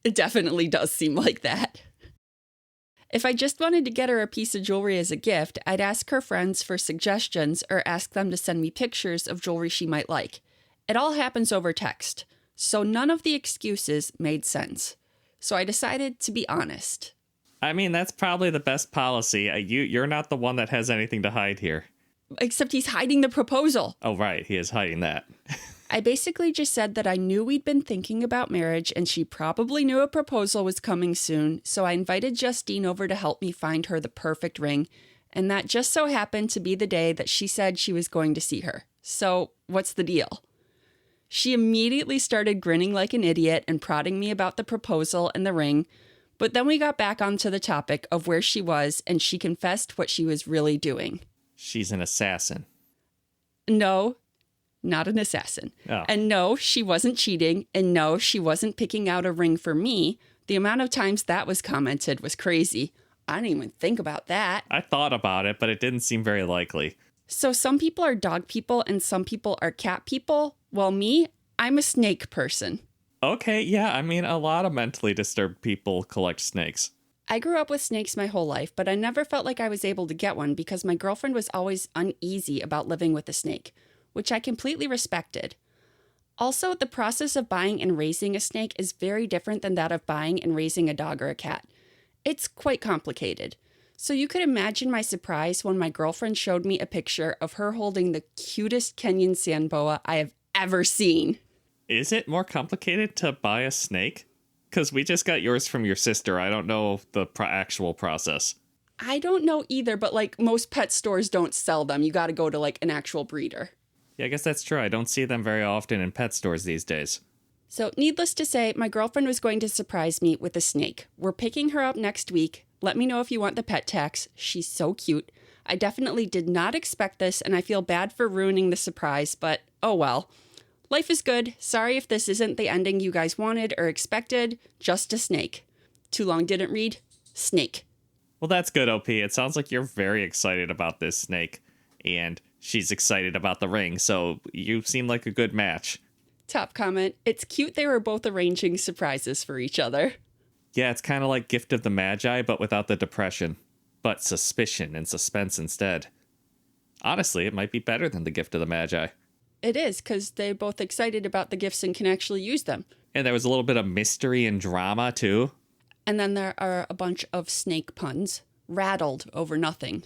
It definitely does seem like that. If I just wanted to get her a piece of jewelry as a gift, I'd ask her friends for suggestions or ask them to send me pictures of jewelry she might like. It all happens over text, so none of the excuses made sense. So I decided to be honest. I mean, that's probably the best policy. You're not the one that has anything to hide here. Except he's hiding the proposal. Oh, right. He is hiding that. I basically just said that I knew we'd been thinking about marriage and she probably knew a proposal was coming soon, so I invited Justine over to help me find her the perfect ring, and that just so happened to be the day that she said she was going to see her. So, what's the deal? She immediately started grinning like an idiot and prodding me about the proposal and the ring, but then we got back onto the topic of where she was and she confessed what she was really doing. She's an assassin. No. Not an assassin. Oh. And no, she wasn't cheating. And no, she wasn't picking out a ring for me. The amount of times that was commented was crazy. I didn't even think about that. I thought about it, but it didn't seem very likely. So some people are dog people and some people are cat people. Well, me, I'm a snake person. Okay, yeah, I mean, a lot of mentally disturbed people collect snakes. I grew up with snakes my whole life, but I never felt like I was able to get one because my girlfriend was always uneasy about living with a snake, which I completely respected. Also, the process of buying and raising a snake is very different than that of buying and raising a dog or a cat. It's quite complicated. So you could imagine my surprise when my girlfriend showed me a picture of her holding the cutest Kenyan sand boa I have ever seen. Is it more complicated to buy a snake? Because we just got yours from your sister. I don't know the actual process. I don't know either, but like most pet stores don't sell them. You got to go to like an actual breeder. Yeah, I guess that's true. I don't see them very often in pet stores these days. So needless to say, my girlfriend was going to surprise me with a snake. We're picking her up next week. Let me know if you want the pet tax. She's so cute. I definitely did not expect this, and I feel bad for ruining the surprise, but oh well. Life is good. Sorry if this isn't the ending you guys wanted or expected. Just a snake. Too long didn't read. Snake. Well, that's good, OP. It sounds like you're very excited about this snake, and she's excited about the ring, so you seem like a good match. Top comment. It's cute they were both arranging surprises for each other. Yeah, it's kind of like Gift of the Magi, but without the depression. But suspicion and suspense instead. Honestly, it might be better than the Gift of the Magi. It is, because they're both excited about the gifts and can actually use them. And there was a little bit of mystery and drama, too. And then there are a bunch of snake puns. Rattled over nothing.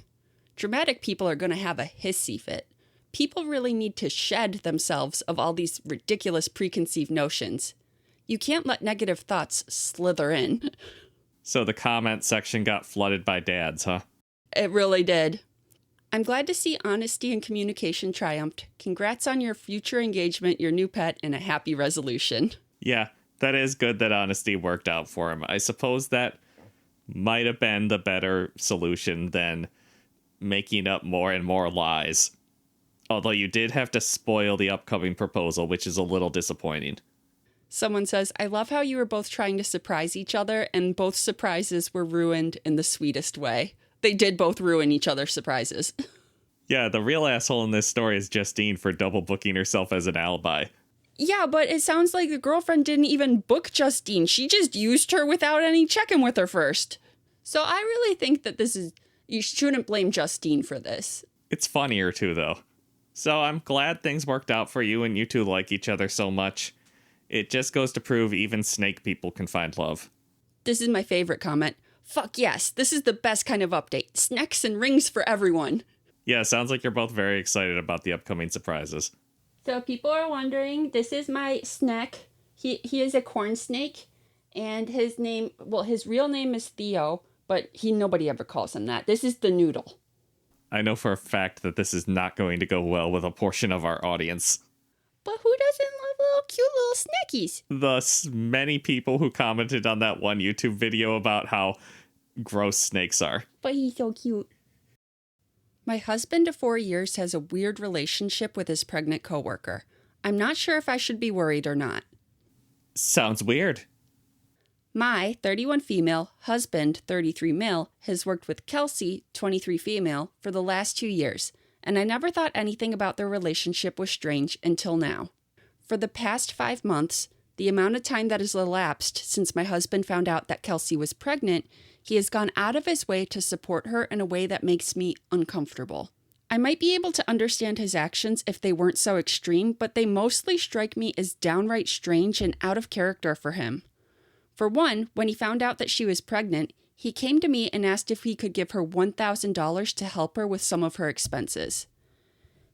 Dramatic people are going to have a hissy fit. People really need to shed themselves of all these ridiculous preconceived notions. You can't let negative thoughts slither in. So the comment section got flooded by dads, huh? It really did. I'm glad to see honesty and communication triumphed. Congrats on your future engagement, your new pet, and a happy resolution. Yeah, that is good that honesty worked out for him. I suppose that might have been the better solution than making up more and more lies. Although you did have to spoil the upcoming proposal, which is a little disappointing. Someone says, I love how you were both trying to surprise each other, and both surprises were ruined in the sweetest way. They did both ruin each other's surprises. Yeah, the real asshole in this story is Justine for double booking herself as an alibi. Yeah, but it sounds like the girlfriend didn't even book Justine. She just used her without any checking with her first. So I really think that you shouldn't blame Justine for this. It's funnier too, though. So I'm glad things worked out for you and you two like each other so much. It just goes to prove even snake people can find love. This is my favorite comment. Fuck yes, this is the best kind of update. Snacks and rings for everyone. Yeah, sounds like you're both very excited about the upcoming surprises. So people are wondering, this is my snack. He is a corn snake, and his real name is Theo, but nobody ever calls him that. This is the Noodle. I know for a fact that this is not going to go well with a portion of our audience. But who doesn't love little cute little snackies? Thus, many people who commented on that one YouTube video about how gross snakes are. But he's so cute. My husband of 4 years has a weird relationship with his pregnant coworker. I'm not sure if I should be worried or not. Sounds weird. My 31 female husband, 33 male, has worked with Kelsey, 23 female, for the last 2 years, and I never thought anything about their relationship was strange until now. For the past 5 months, the amount of time that has elapsed since my husband found out that Kelsey was pregnant, he has gone out of his way to support her in a way that makes me uncomfortable. I might be able to understand his actions if they weren't so extreme, but they mostly strike me as downright strange and out of character for him. For one, when he found out that she was pregnant, he came to me and asked if he could give her $1,000 to help her with some of her expenses.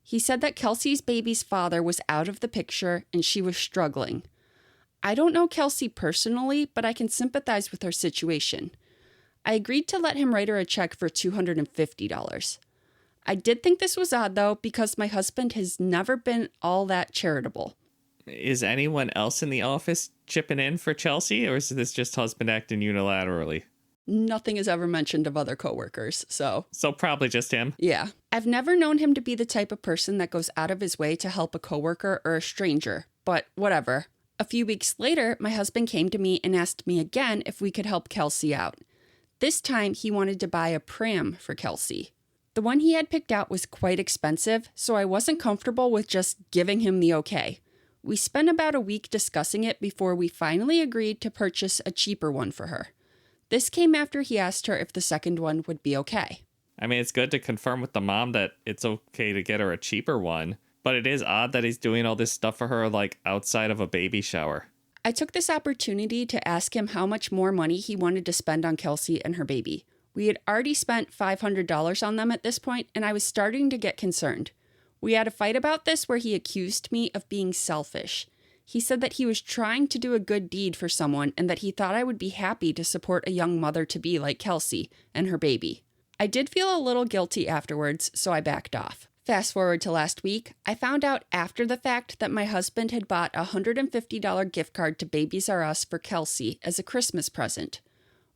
He said that Kelsey's baby's father was out of the picture and she was struggling. I don't know Kelsey personally, but I can sympathize with her situation. I agreed to let him write her a check for $250. I did think this was odd, though, because my husband has never been all that charitable. Is anyone else in the office chipping in for Chelsea, or is this just husband acting unilaterally? Nothing is ever mentioned of other coworkers, so... So probably just him? Yeah. I've never known him to be the type of person that goes out of his way to help a coworker or a stranger, but whatever. A few weeks later, my husband came to me and asked me again if we could help Kelsey out. This time, he wanted to buy a pram for Kelsey. The one he had picked out was quite expensive, so I wasn't comfortable with just giving him the okay. We spent about a week discussing it before we finally agreed to purchase a cheaper one for her. This came after he asked her if the second one would be okay. I mean, it's good to confirm with the mom that it's okay to get her a cheaper one, but it is odd that he's doing all this stuff for her, like, outside of a baby shower. I took this opportunity to ask him how much more money he wanted to spend on Kelsey and her baby. We had already spent $500 on them at this point, and I was starting to get concerned. We had a fight about this where he accused me of being selfish. He said that he was trying to do a good deed for someone and that he thought I would be happy to support a young mother-to-be like Kelsey and her baby. I did feel a little guilty afterwards, so I backed off. Fast forward to last week, I found out after the fact that my husband had bought a $150 gift card to Babies R Us for Kelsey as a Christmas present.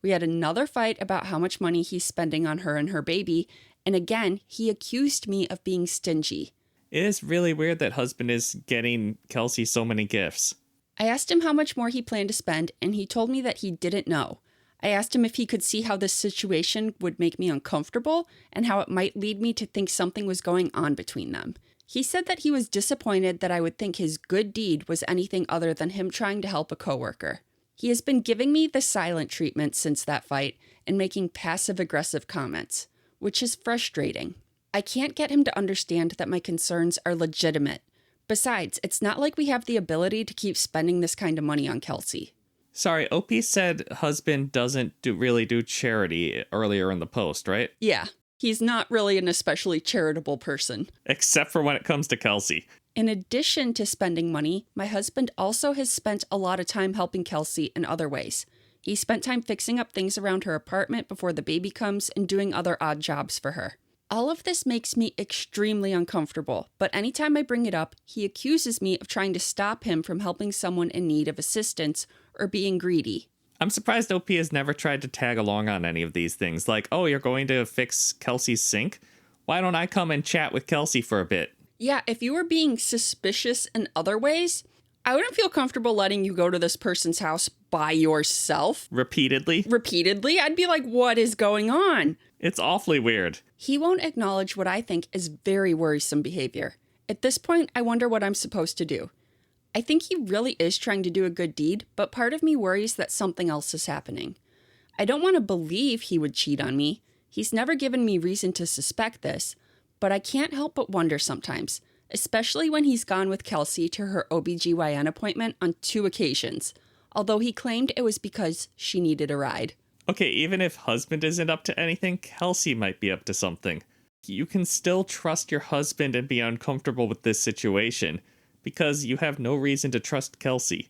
We had another fight about how much money he's spending on her and her baby, and again, he accused me of being stingy. It is really weird that husband is getting Kelsey so many gifts. I asked him how much more he planned to spend, and he told me that he didn't know. I asked him if he could see how this situation would make me uncomfortable and how it might lead me to think something was going on between them. He said that he was disappointed that I would think his good deed was anything other than him trying to help a coworker. He has been giving me the silent treatment since that fight and making passive-aggressive comments, which is frustrating. I can't get him to understand that my concerns are legitimate. Besides, it's not like we have the ability to keep spending this kind of money on Kelsey. Sorry, OP said husband doesn't really do charity earlier in the post, right? Yeah, he's not really an especially charitable person. Except for when it comes to Kelsey. In addition to spending money, my husband also has spent a lot of time helping Kelsey in other ways. He spent time fixing up things around her apartment before the baby comes and doing other odd jobs for her. All of this makes me extremely uncomfortable, but anytime I bring it up, he accuses me of trying to stop him from helping someone in need of assistance or being greedy. I'm surprised OP has never tried to tag along on any of these things. Like, oh, you're going to fix Kelsey's sink? Why don't I come and chat with Kelsey for a bit? Yeah, if you were being suspicious in other ways, I wouldn't feel comfortable letting you go to this person's house by yourself. Repeatedly? Repeatedly? I'd be like, what is going on? It's awfully weird. He won't acknowledge what I think is very worrisome behavior. At this point, I wonder what I'm supposed to do. I think he really is trying to do a good deed, but part of me worries that something else is happening. I don't want to believe he would cheat on me. He's never given me reason to suspect this, but I can't help but wonder sometimes, especially when he's gone with Kelsey to her OBGYN appointment on 2 occasions, although he claimed it was because she needed a ride. Okay, even if husband isn't up to anything, Kelsey might be up to something. You can still trust your husband and be uncomfortable with this situation, because you have no reason to trust Kelsey.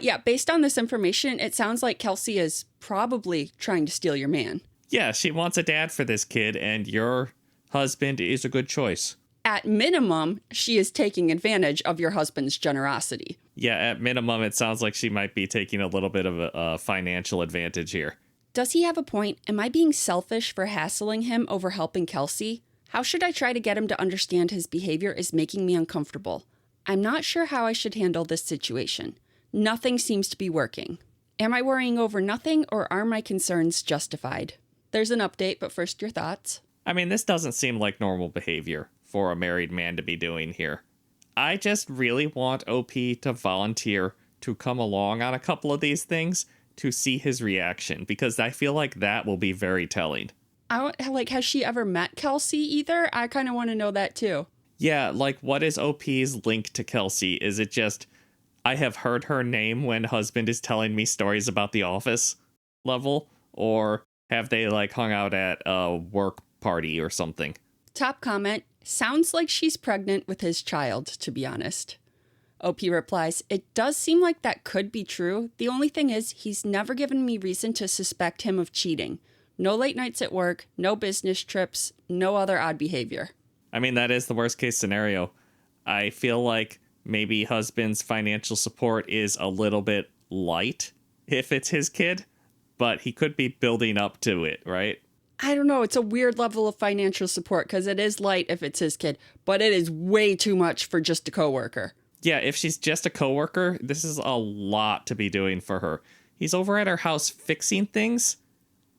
Yeah, based on this information, it sounds like Kelsey is probably trying to steal your man. Yeah, she wants a dad for this kid, and your husband is a good choice. At minimum, she is taking advantage of your husband's generosity. Yeah, at minimum, it sounds like she might be taking a little bit of a financial advantage here. Does he have a point? Am I being selfish for hassling him over helping Kelsey? How should I try to get him to understand his behavior is making me uncomfortable? I'm not sure how I should handle this situation. Nothing seems to be working. Am I worrying over nothing, or are my concerns justified? There's an update, but first your thoughts. I mean, this doesn't seem like normal behavior for a married man to be doing here. I just really want OP to volunteer to come along on a couple of these things to see his reaction, because I feel like that will be very telling. Has she ever met Kelsey either? I kind of want to know that too. Yeah, like, what is OP's link to Kelsey? Is it just, I have heard her name when husband is telling me stories about The Office level? Or have they, like, hung out at a work party or something? Top comment, sounds like she's pregnant with his child, to be honest. OP replies, it does seem like that could be true. The only thing is, he's never given me reason to suspect him of cheating. No late nights at work, no business trips, no other odd behavior. I mean, that is the worst case scenario. I feel like maybe husband's financial support is a little bit light if it's his kid, but he could be building up to it, right? I don't know. It's a weird level of financial support because it is light if it's his kid, but it is way too much for just a coworker. Yeah, if she's just a coworker, this is a lot to be doing for her. He's over at her house fixing things?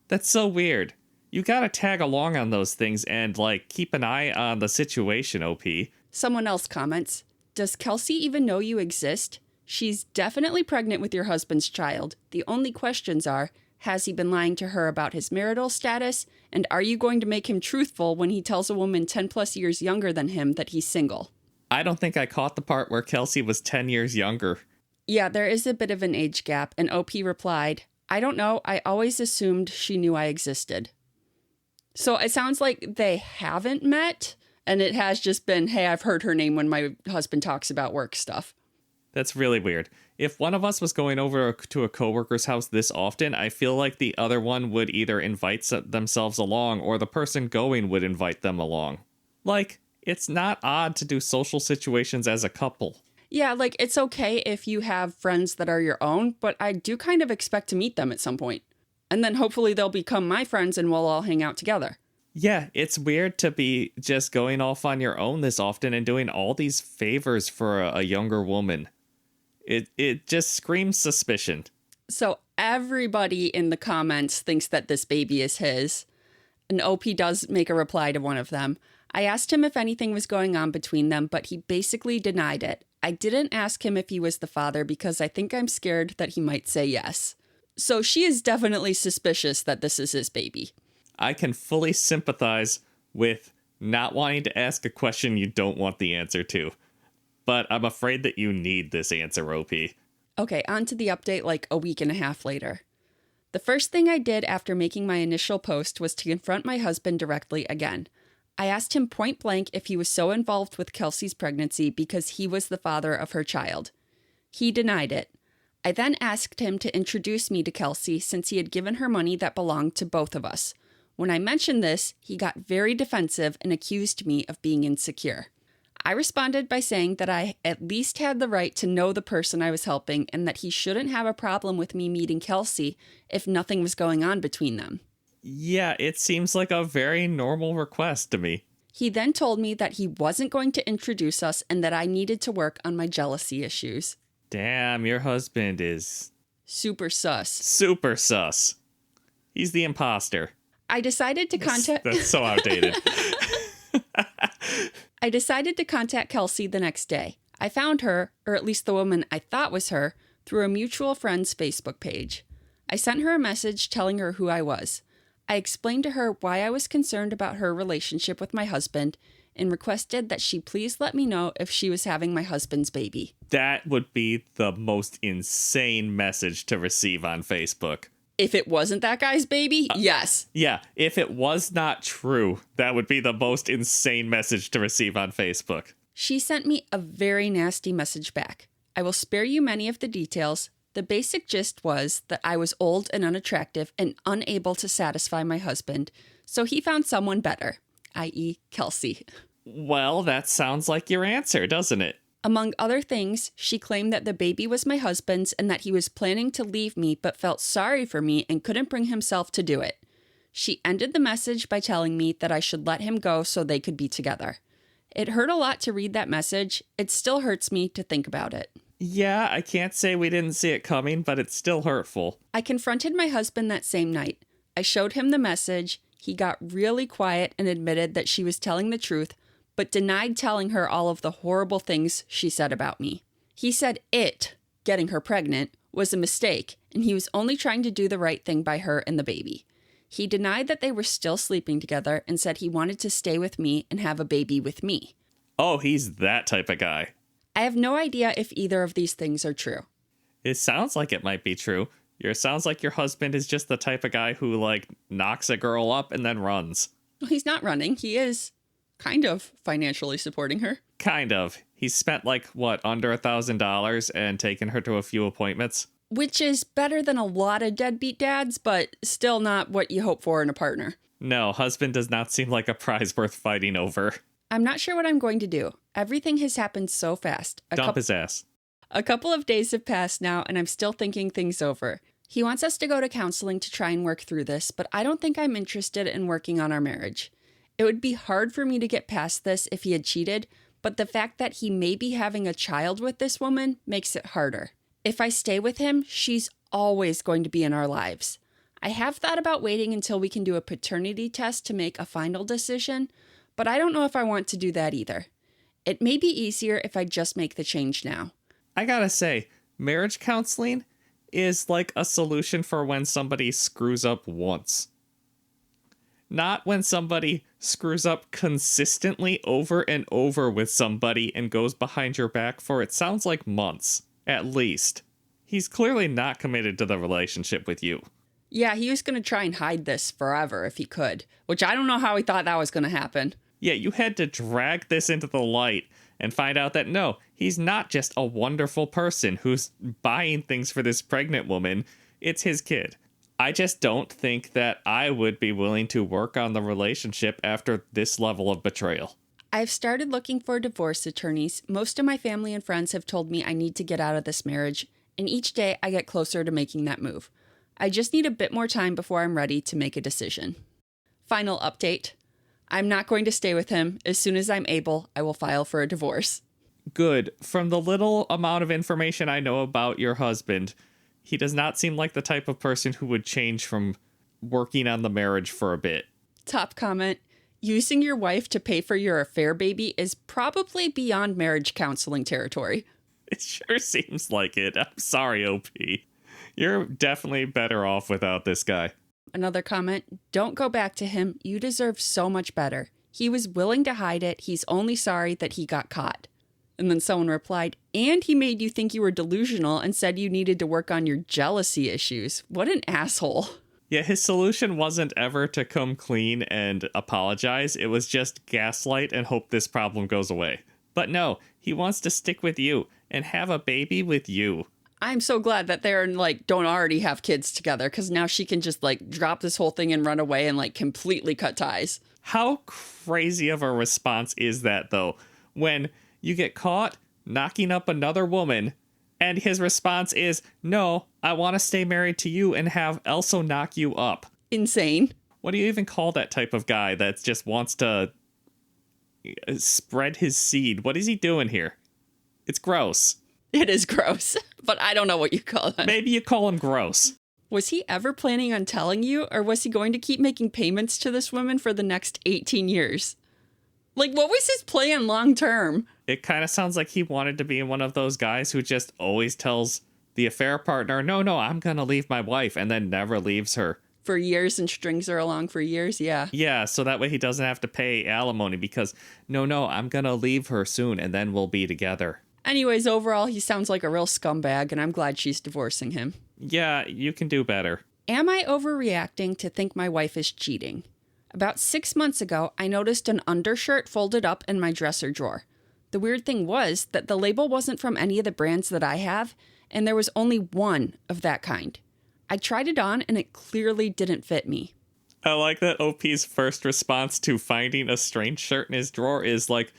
That's so weird. You gotta tag along on those things and, like, keep an eye on the situation, OP. Someone else comments, does Kelsey even know you exist? She's definitely pregnant with your husband's child. The only questions are, has he been lying to her about his marital status? And are you going to make him truthful when he tells a woman 10 plus years younger than him that he's single? I don't think I caught the part where Kelsey was 10 years younger. Yeah, there is a bit of an age gap, and OP replied, I don't know, I always assumed she knew I existed. So it sounds like they haven't met, and it has just been, hey, I've heard her name when my husband talks about work stuff. That's really weird. If one of us was going over to a coworker's house this often, I feel like the other one would either invite themselves along, or the person going would invite them along. Like, it's not odd to do social situations as a couple. Yeah, like, it's okay if you have friends that are your own, but I do kind of expect to meet them at some point. And then hopefully they'll become my friends and we'll all hang out together. Yeah, it's weird to be just going off on your own this often and doing all these favors for a younger woman. It just screams suspicion. So everybody in the comments thinks that this baby is his. And OP does make a reply to one of them. I asked him if anything was going on between them, but he basically denied it. I didn't ask him if he was the father because I think I'm scared that he might say yes. So she is definitely suspicious that this is his baby. I can fully sympathize with not wanting to ask a question you don't want the answer to. But I'm afraid that you need this answer, OP. Okay, on to the update like a week and a half later. The first thing I did after making my initial post was to confront my husband directly again. I asked him point blank if he was so involved with Kelsey's pregnancy because he was the father of her child. He denied it. I then asked him to introduce me to Kelsey since he had given her money that belonged to both of us. When I mentioned this, he got very defensive and accused me of being insecure. I responded by saying that I at least had the right to know the person I was helping and that he shouldn't have a problem with me meeting Kelsey if nothing was going on between them. Yeah, it seems like a very normal request to me. He then told me that he wasn't going to introduce us and that I needed to work on my jealousy issues. Damn, your husband is Super sus. super sus. He's the imposter. I decided to contact That's so outdated. I decided to contact Kelsey the next day. I found her, or at least the woman I thought was her, through a mutual friend's Facebook page. I sent her a message telling her who I was. I explained to her why I was concerned about her relationship with my husband and requested that she please let me know if she was having my husband's baby. That would be the most insane message to receive on Facebook. If it wasn't that guy's baby, yes. Yeah, if it was not true, that would be the most insane message to receive on Facebook. She sent me a very nasty message back. I will spare you many of the details. The basic gist was that I was old and unattractive and unable to satisfy my husband, so he found someone better, i.e. Kelsey. Well, that sounds like your answer, doesn't it? Among other things, she claimed that the baby was my husband's and that he was planning to leave me but felt sorry for me and couldn't bring himself to do it. She ended the message by telling me that I should let him go so they could be together. It hurt a lot to read that message. It still hurts me to think about it. Yeah, I can't say we didn't see it coming, but it's still hurtful. I confronted my husband that same night. I showed him the message. He got really quiet and admitted that she was telling the truth, but denied telling her all of the horrible things she said about me. He said getting her pregnant, was a mistake, and he was only trying to do the right thing by her and the baby. He denied that they were still sleeping together and said he wanted to stay with me and have a baby with me. Oh, he's that type of guy. I have no idea if either of these things are true. It sounds like it might be true. It sounds like your husband is just the type of guy who, knocks a girl up and then runs. Well, he's not running. He is kind of financially supporting her. Kind of. He's spent, under $1,000 and taken her to a few appointments. Which is better than a lot of deadbeat dads, but still not what you hope for in a partner. No, husband does not seem like a prize worth fighting over. I'm not sure what I'm going to do. Everything has happened so fast. Dump his ass. A couple of days have passed now, and I'm still thinking things over. He wants us to go to counseling to try and work through this, but I don't think I'm interested in working on our marriage. It would be hard for me to get past this if he had cheated, but the fact that he may be having a child with this woman makes it harder. If I stay with him, she's always going to be in our lives. I have thought about waiting until we can do a paternity test to make a final decision, but I don't know if I want to do that either. It may be easier if I just make the change now. I gotta say, marriage counseling is like a solution for when somebody screws up once. Not when somebody screws up consistently over and over with somebody and goes behind your back for, it sounds like, months, at least. He's clearly not committed to the relationship with you. Yeah, he was going to try and hide this forever if he could, which I don't know how he thought that was going to happen. Yeah, you had to drag this into the light and find out that no, he's not just a wonderful person who's buying things for this pregnant woman. It's his kid. I just don't think that I would be willing to work on the relationship after this level of betrayal. I've started looking for divorce attorneys. Most of my family and friends have told me I need to get out of this marriage, and each day I get closer to making that move. I just need a bit more time before I'm ready to make a decision. Final update. I'm not going to stay with him. As soon as I'm able, I will file for a divorce. Good. From the little amount of information I know about your husband, he does not seem like the type of person who would change from working on the marriage for a bit. Top comment. Using your wife to pay for your affair baby is probably beyond marriage counseling territory. It sure seems like it. I'm sorry, OP. You're definitely better off without this guy. Another comment. Don't go back to him. You deserve so much better. He was willing to hide it. He's only sorry that he got caught. And then someone replied, and he made you think you were delusional and said you needed to work on your jealousy issues. What an asshole. Yeah, his solution wasn't ever to come clean and apologize. It was just gaslight and hope this problem goes away. But no, he wants to stick with you and have a baby with you. I'm so glad that they're don't already have kids together, because now she can just drop this whole thing and run away and completely cut ties. How crazy of a response is that, though, when you get caught knocking up another woman and his response is, no, I want to stay married to you and have Elsa knock you up. Insane. What do you even call that type of guy that just wants to spread his seed? What is he doing here? It's gross. It is gross, but I don't know what you call it. Maybe you call him gross. Was he ever planning on telling you, or was he going to keep making payments to this woman for the next 18 years? Like, what was his plan long term? It kind of sounds like he wanted to be one of those guys who just always tells the affair partner, no, I'm going to leave my wife, and then never leaves her. For years and strings her along for years, yeah. Yeah, so that way he doesn't have to pay alimony because, no, I'm going to leave her soon, and then we'll be together. Anyways, overall, he sounds like a real scumbag, and I'm glad she's divorcing him. Yeah, you can do better. Am I overreacting to think my wife is cheating? About 6 months ago, I noticed an undershirt folded up in my dresser drawer. The weird thing was that the label wasn't from any of the brands that I have, and there was only one of that kind. I tried it on, and it clearly didn't fit me. I like that OP's first response to finding a strange shirt in his drawer is like,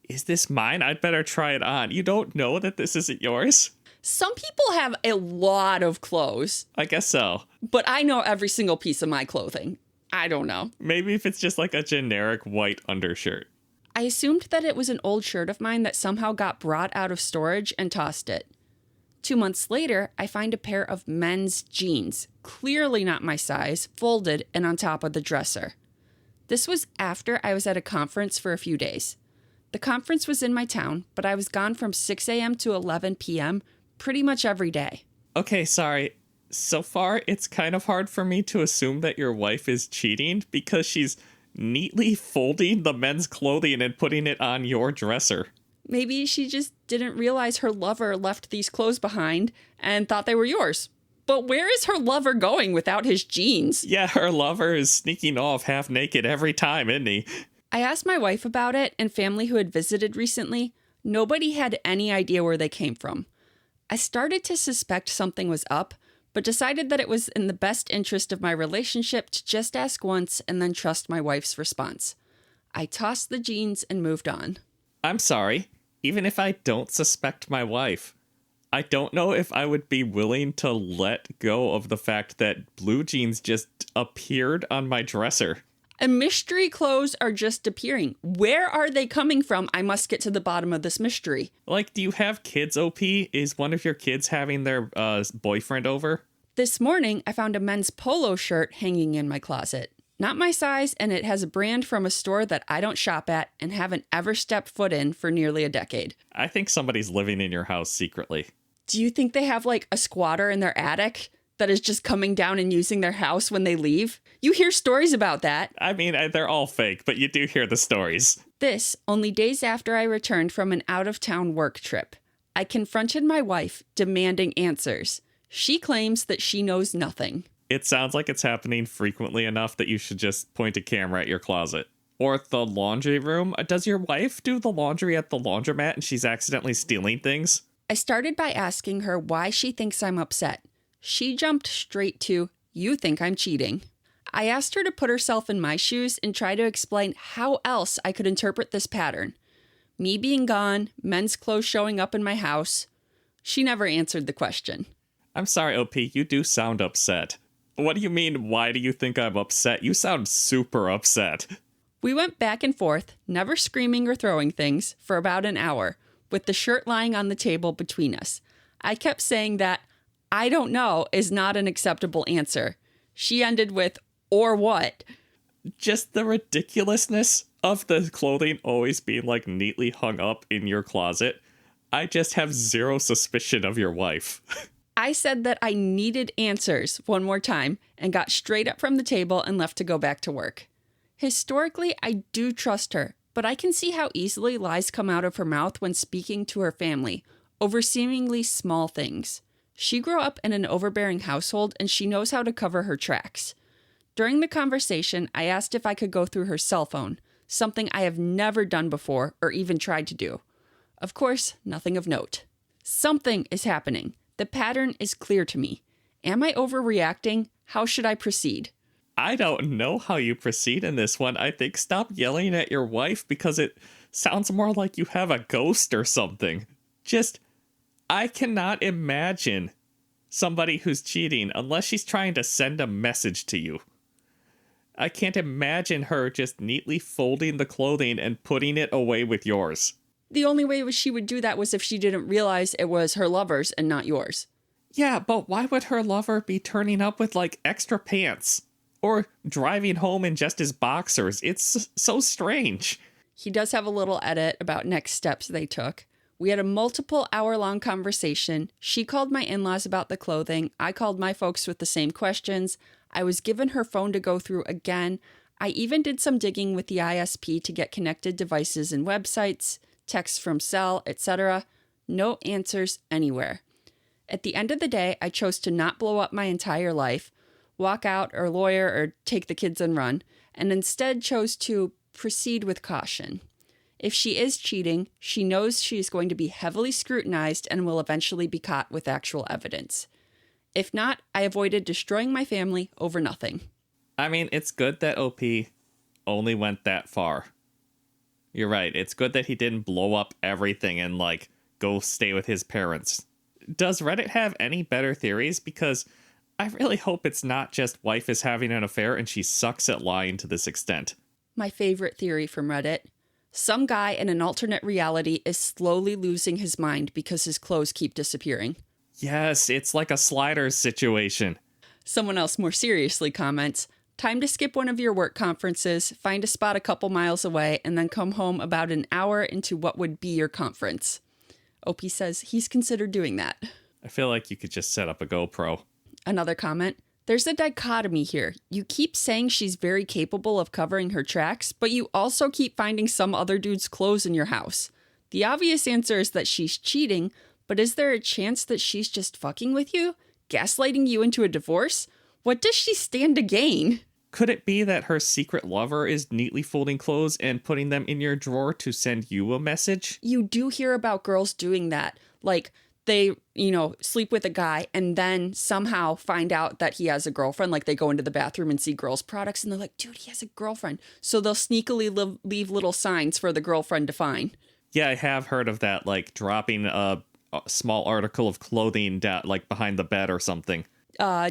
is this mine? I'd better try it on. You don't know that this isn't yours? Some people have a lot of clothes. I guess so. But I know every single piece of my clothing. I don't know. Maybe if it's just like a generic white undershirt. I assumed that it was an old shirt of mine that somehow got brought out of storage and tossed it. 2 months later, I find a pair of men's jeans, clearly not my size, folded and on top of the dresser. This was after I was at a conference for a few days. The conference was in my town, but I was gone from 6 a.m. to 11 p.m. pretty much every day. Okay, sorry. So far, it's kind of hard for me to assume that your wife is cheating because she's neatly folding the men's clothing and putting it on your dresser. Maybe she just didn't realize her lover left these clothes behind and thought they were yours. But where is her lover going without his jeans? Yeah, her lover is sneaking off half naked every time, isn't he? I asked my wife about it and family who had visited recently. Nobody had any idea where they came from. I started to suspect something was up, but decided that it was in the best interest of my relationship to just ask once and then trust my wife's response. I tossed the jeans and moved on. I'm sorry. Even if I don't suspect my wife, I don't know if I would be willing to let go of the fact that blue jeans just appeared on my dresser. And mystery clothes are just appearing. Where are they coming from? I must get to the bottom of this mystery. Like, do you have kids, OP? Is one of your kids having their boyfriend over? This morning, I found a men's polo shirt hanging in my closet. Not my size, and it has a brand from a store that I don't shop at and haven't ever stepped foot in for nearly a decade. I think somebody's living in your house secretly. Do you think they have like a squatter in their attic that is just coming down and using their house when they leave? You hear stories about that. I mean, they're all fake, but you do hear the stories. This only days after I returned from an out-of-town work trip. I confronted my wife, demanding answers. She claims that she knows nothing. It sounds like it's happening frequently enough that you should just point a camera at your closet. Or the laundry room. Does your wife do the laundry at the laundromat and she's accidentally stealing things? I started by asking her why she thinks I'm upset. She jumped straight to, "You think I'm cheating." I asked her to put herself in my shoes and try to explain how else I could interpret this pattern. Me being gone, men's clothes showing up in my house. She never answered the question. I'm sorry, OP, you do sound upset. What do you mean, why do you think I'm upset? You sound super upset. We went back and forth, never screaming or throwing things, for about an hour, with the shirt lying on the table between us. I kept saying that, "I don't know," is not an acceptable answer. She ended with, "Or what?" Just the ridiculousness of the clothing always being like neatly hung up in your closet. I just have zero suspicion of your wife. I said that I needed answers one more time and got straight up from the table and left to go back to work. Historically, I do trust her, but I can see how easily lies come out of her mouth when speaking to her family over seemingly small things. She grew up in an overbearing household and she knows how to cover her tracks. During the conversation, I asked if I could go through her cell phone, something I have never done before or even tried to do. Of course, nothing of note. Something is happening. The pattern is clear to me. Am I overreacting? How should I proceed? I don't know how you proceed in this one. I think stop yelling at your wife because it sounds more like you have a ghost or something. I cannot imagine somebody who's cheating unless she's trying to send a message to you. I can't imagine her just neatly folding the clothing and putting it away with yours. The only way she would do that was if she didn't realize it was her lover's and not yours. Yeah, but why would her lover be turning up with, like, extra pants? Or driving home in just his boxers? It's so strange. He does have a little edit about next steps they took. We had a multiple hour-long conversation. She called my in-laws about the clothing. I called my folks with the same questions. I was given her phone to go through again. I even did some digging with the ISP to get connected devices and websites, texts from cell, etc. No answers anywhere. At the end of the day, I chose to not blow up my entire life, walk out or lawyer or take the kids and run, and instead chose to proceed with caution. If she is cheating, she knows she is going to be heavily scrutinized and will eventually be caught with actual evidence. If not, I avoided destroying my family over nothing. I mean, it's good that OP only went that far. You're right. It's good that he didn't blow up everything and, like, go stay with his parents. Does Reddit have any better theories? Because I really hope it's not just wife is having an affair and she sucks at lying to this extent. My favorite theory from Reddit. Some guy in an alternate reality is slowly losing his mind because his clothes keep disappearing. Yes, it's like a Sliders situation. Someone else more seriously comments, time to skip one of your work conferences, find a spot a couple miles away, and then come home about an hour into what would be your conference. OP says he's considered doing that. I feel like you could just set up a GoPro. Another comment. There's a dichotomy here. You keep saying she's very capable of covering her tracks, but you also keep finding some other dude's clothes in your house. The obvious answer is that she's cheating, but is there a chance that she's just fucking with you? Gaslighting you into a divorce? What does she stand to gain? Could it be that her secret lover is neatly folding clothes and putting them in your drawer to send you a message? You do hear about girls doing that. Like, they, sleep with a guy and then somehow find out that he has a girlfriend. Like, they go into the bathroom and see girls' products and they're like, dude, he has a girlfriend. So they'll sneakily leave little signs for the girlfriend to find. Yeah, I have heard of that, like dropping a small article of clothing down, like behind the bed or something.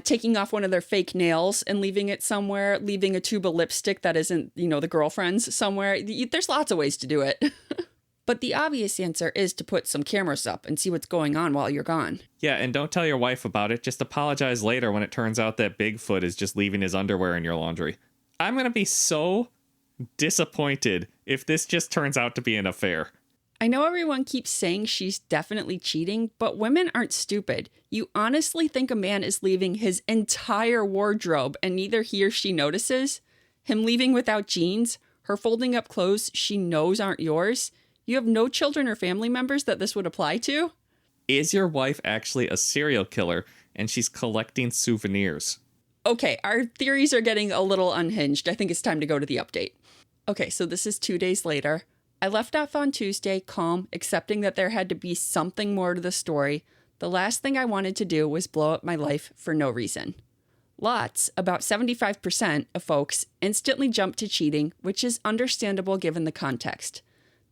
Taking off one of their fake nails and leaving it somewhere, leaving a tube of lipstick that isn't, the girlfriend's somewhere. There's lots of ways to do it. But the obvious answer is to put some cameras up and see what's going on while you're gone. Yeah, and don't tell your wife about it. Just apologize later when it turns out that Bigfoot is just leaving his underwear in your laundry. I'm going to be so disappointed if this just turns out to be an affair. I know everyone keeps saying she's definitely cheating, but women aren't stupid. You honestly think a man is leaving his entire wardrobe and neither he or she notices? Him leaving without jeans? Her folding up clothes she knows aren't yours? You have no children or family members that this would apply to? Is your wife actually a serial killer and she's collecting souvenirs? Okay, our theories are getting a little unhinged. I think it's time to go to the update. Okay, so this is 2 days later. I left off on Tuesday, calm, accepting that there had to be something more to the story. The last thing I wanted to do was blow up my life for no reason. Lots, about 75% of folks, instantly jumped to cheating, which is understandable given the context.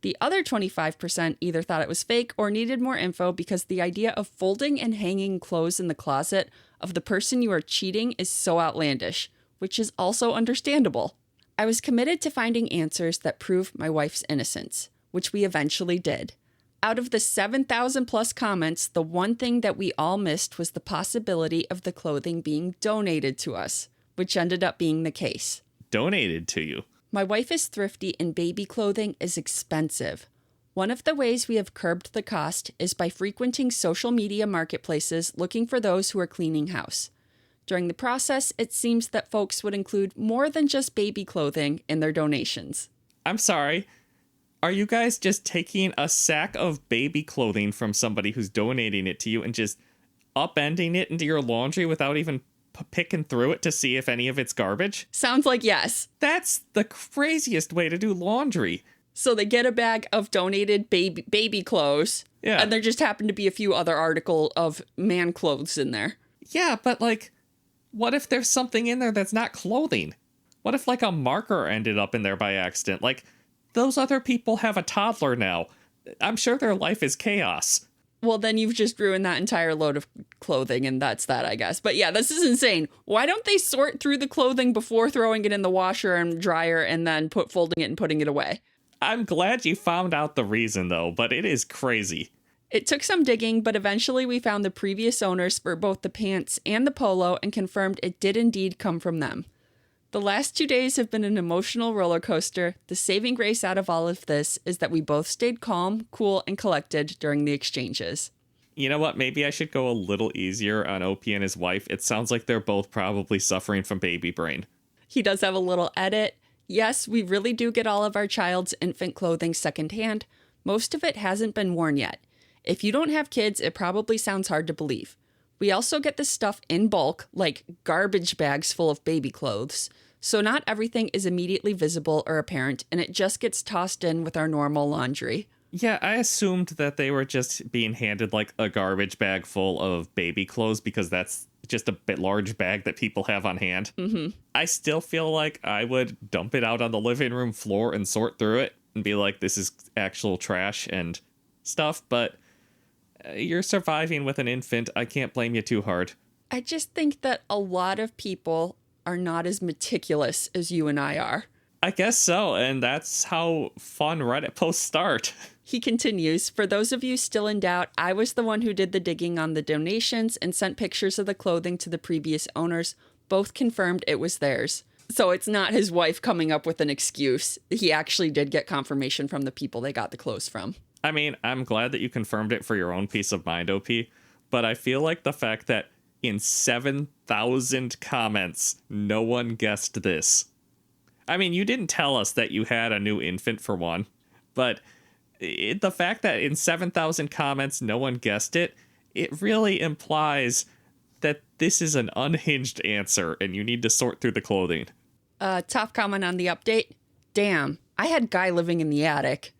The other 25% either thought it was fake or needed more info because the idea of folding and hanging clothes in the closet of the person you are cheating is so outlandish, which is also understandable. I was committed to finding answers that prove my wife's innocence, which we eventually did. Out of the 7,000 plus comments, the one thing that we all missed was the possibility of the clothing being donated to us, which ended up being the case. Donated to you? My wife is thrifty and baby clothing is expensive. One of the ways we have curbed the cost is by frequenting social media marketplaces looking for those who are cleaning house. During the process, it seems that folks would include more than just baby clothing in their donations. I'm sorry. Are you guys just taking a sack of baby clothing from somebody who's donating it to you and just upending it into your laundry without even picking through it to see if any of it's garbage? Sounds like yes. That's the craziest way to do laundry. So they get a bag of donated baby clothes, Yeah. and there just happen to be a few other articles of man clothes in there. Yeah, but like, what if there's something in there that's not clothing? What if like a marker ended up in there by accident? Like, those other people have a toddler now. I'm sure their life is chaos. Well, then you've just ruined that entire load of clothing, and that's that, I guess. But yeah, this is insane. Why don't they sort through the clothing before throwing it in the washer and dryer and then folding it and putting it away? I'm glad you found out the reason, though, but it is crazy. It took some digging, but eventually we found the previous owners for both the pants and the polo and confirmed it did indeed come from them. The last 2 days have been an emotional roller coaster. The saving grace out of all of this is that we both stayed calm, cool, and collected during the exchanges. You know what? Maybe I should go a little easier on OP and his wife. It sounds like they're both probably suffering from baby brain. He does have a little edit. Yes, we really do get all of our child's infant clothing secondhand. Most of it hasn't been worn yet. If you don't have kids, it probably sounds hard to believe. We also get this stuff in bulk, like garbage bags full of baby clothes. So not everything is immediately visible or apparent, and it just gets tossed in with our normal laundry. Yeah, I assumed that they were just being handed like a garbage bag full of baby clothes because that's just a bit large bag that people have on hand. Mm-hmm. I still feel like I would dump it out on the living room floor and sort through it and be like, this is actual trash and stuff, but you're surviving with an infant. I can't blame you too hard. I just think that a lot of people are not as meticulous as you and I are. I guess so, and that's how fun Reddit posts start. He continues, for those of you still in doubt, I was the one who did the digging on the donations and sent pictures of the clothing to the previous owners. Both confirmed it was theirs. So it's not his wife coming up with an excuse. He actually did get confirmation from the people they got the clothes from. I mean, I'm glad that you confirmed it for your own peace of mind, OP, but I feel like the fact that in 7,000 comments, no one guessed this. I mean, you didn't tell us that you had a new infant for one, but the fact that in 7,000 comments no one guessed it, it really implies that this is an unhinged answer and you need to sort through the clothing. Top comment on the update. Damn, I had guy living in the attic.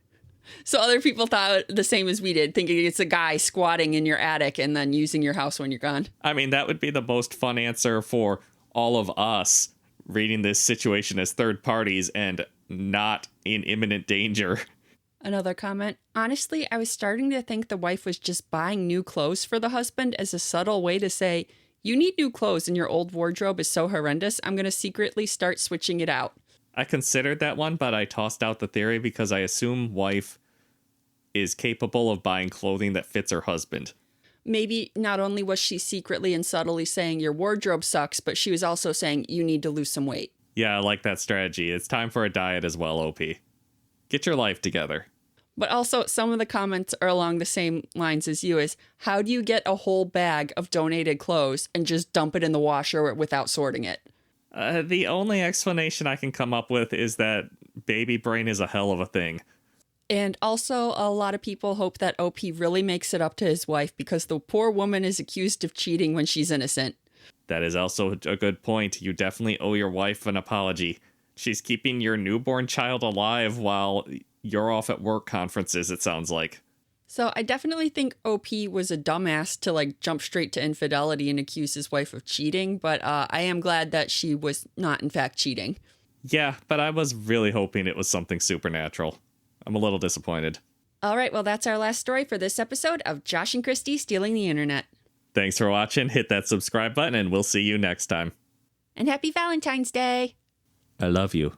So other people thought the same as we did, thinking it's a guy squatting in your attic and then using your house when you're gone. I mean, that would be the most fun answer for all of us reading this situation as third parties and not in imminent danger. Another comment. Honestly, I was starting to think the wife was just buying new clothes for the husband as a subtle way to say, you need new clothes and your old wardrobe is so horrendous, I'm going to secretly start switching it out. I considered that one, but I tossed out the theory because I assume wife is capable of buying clothing that fits her husband. Maybe not only was she secretly and subtly saying your wardrobe sucks, but she was also saying you need to lose some weight. Yeah, I like that strategy. It's time for a diet as well, OP. Get your life together. But also, some of the comments are along the same lines as you is, how do you get a whole bag of donated clothes and just dump it in the washer without sorting it? The only explanation I can come up with is that baby brain is a hell of a thing. And also, a lot of people hope that OP really makes it up to his wife because the poor woman is accused of cheating when she's innocent. That is also a good point. You definitely owe your wife an apology. She's keeping your newborn child alive while you're off at work conferences, it sounds like. So I definitely think OP was a dumbass to jump straight to infidelity and accuse his wife of cheating, but I am glad that she was not in fact cheating. Yeah, but I was really hoping it was something supernatural. I'm a little disappointed. All right, well, that's our last story for this episode of Josh and Kristie Stealing the Internet. Thanks for watching. Hit that subscribe button and we'll see you next time. And happy Valentine's Day! I love you.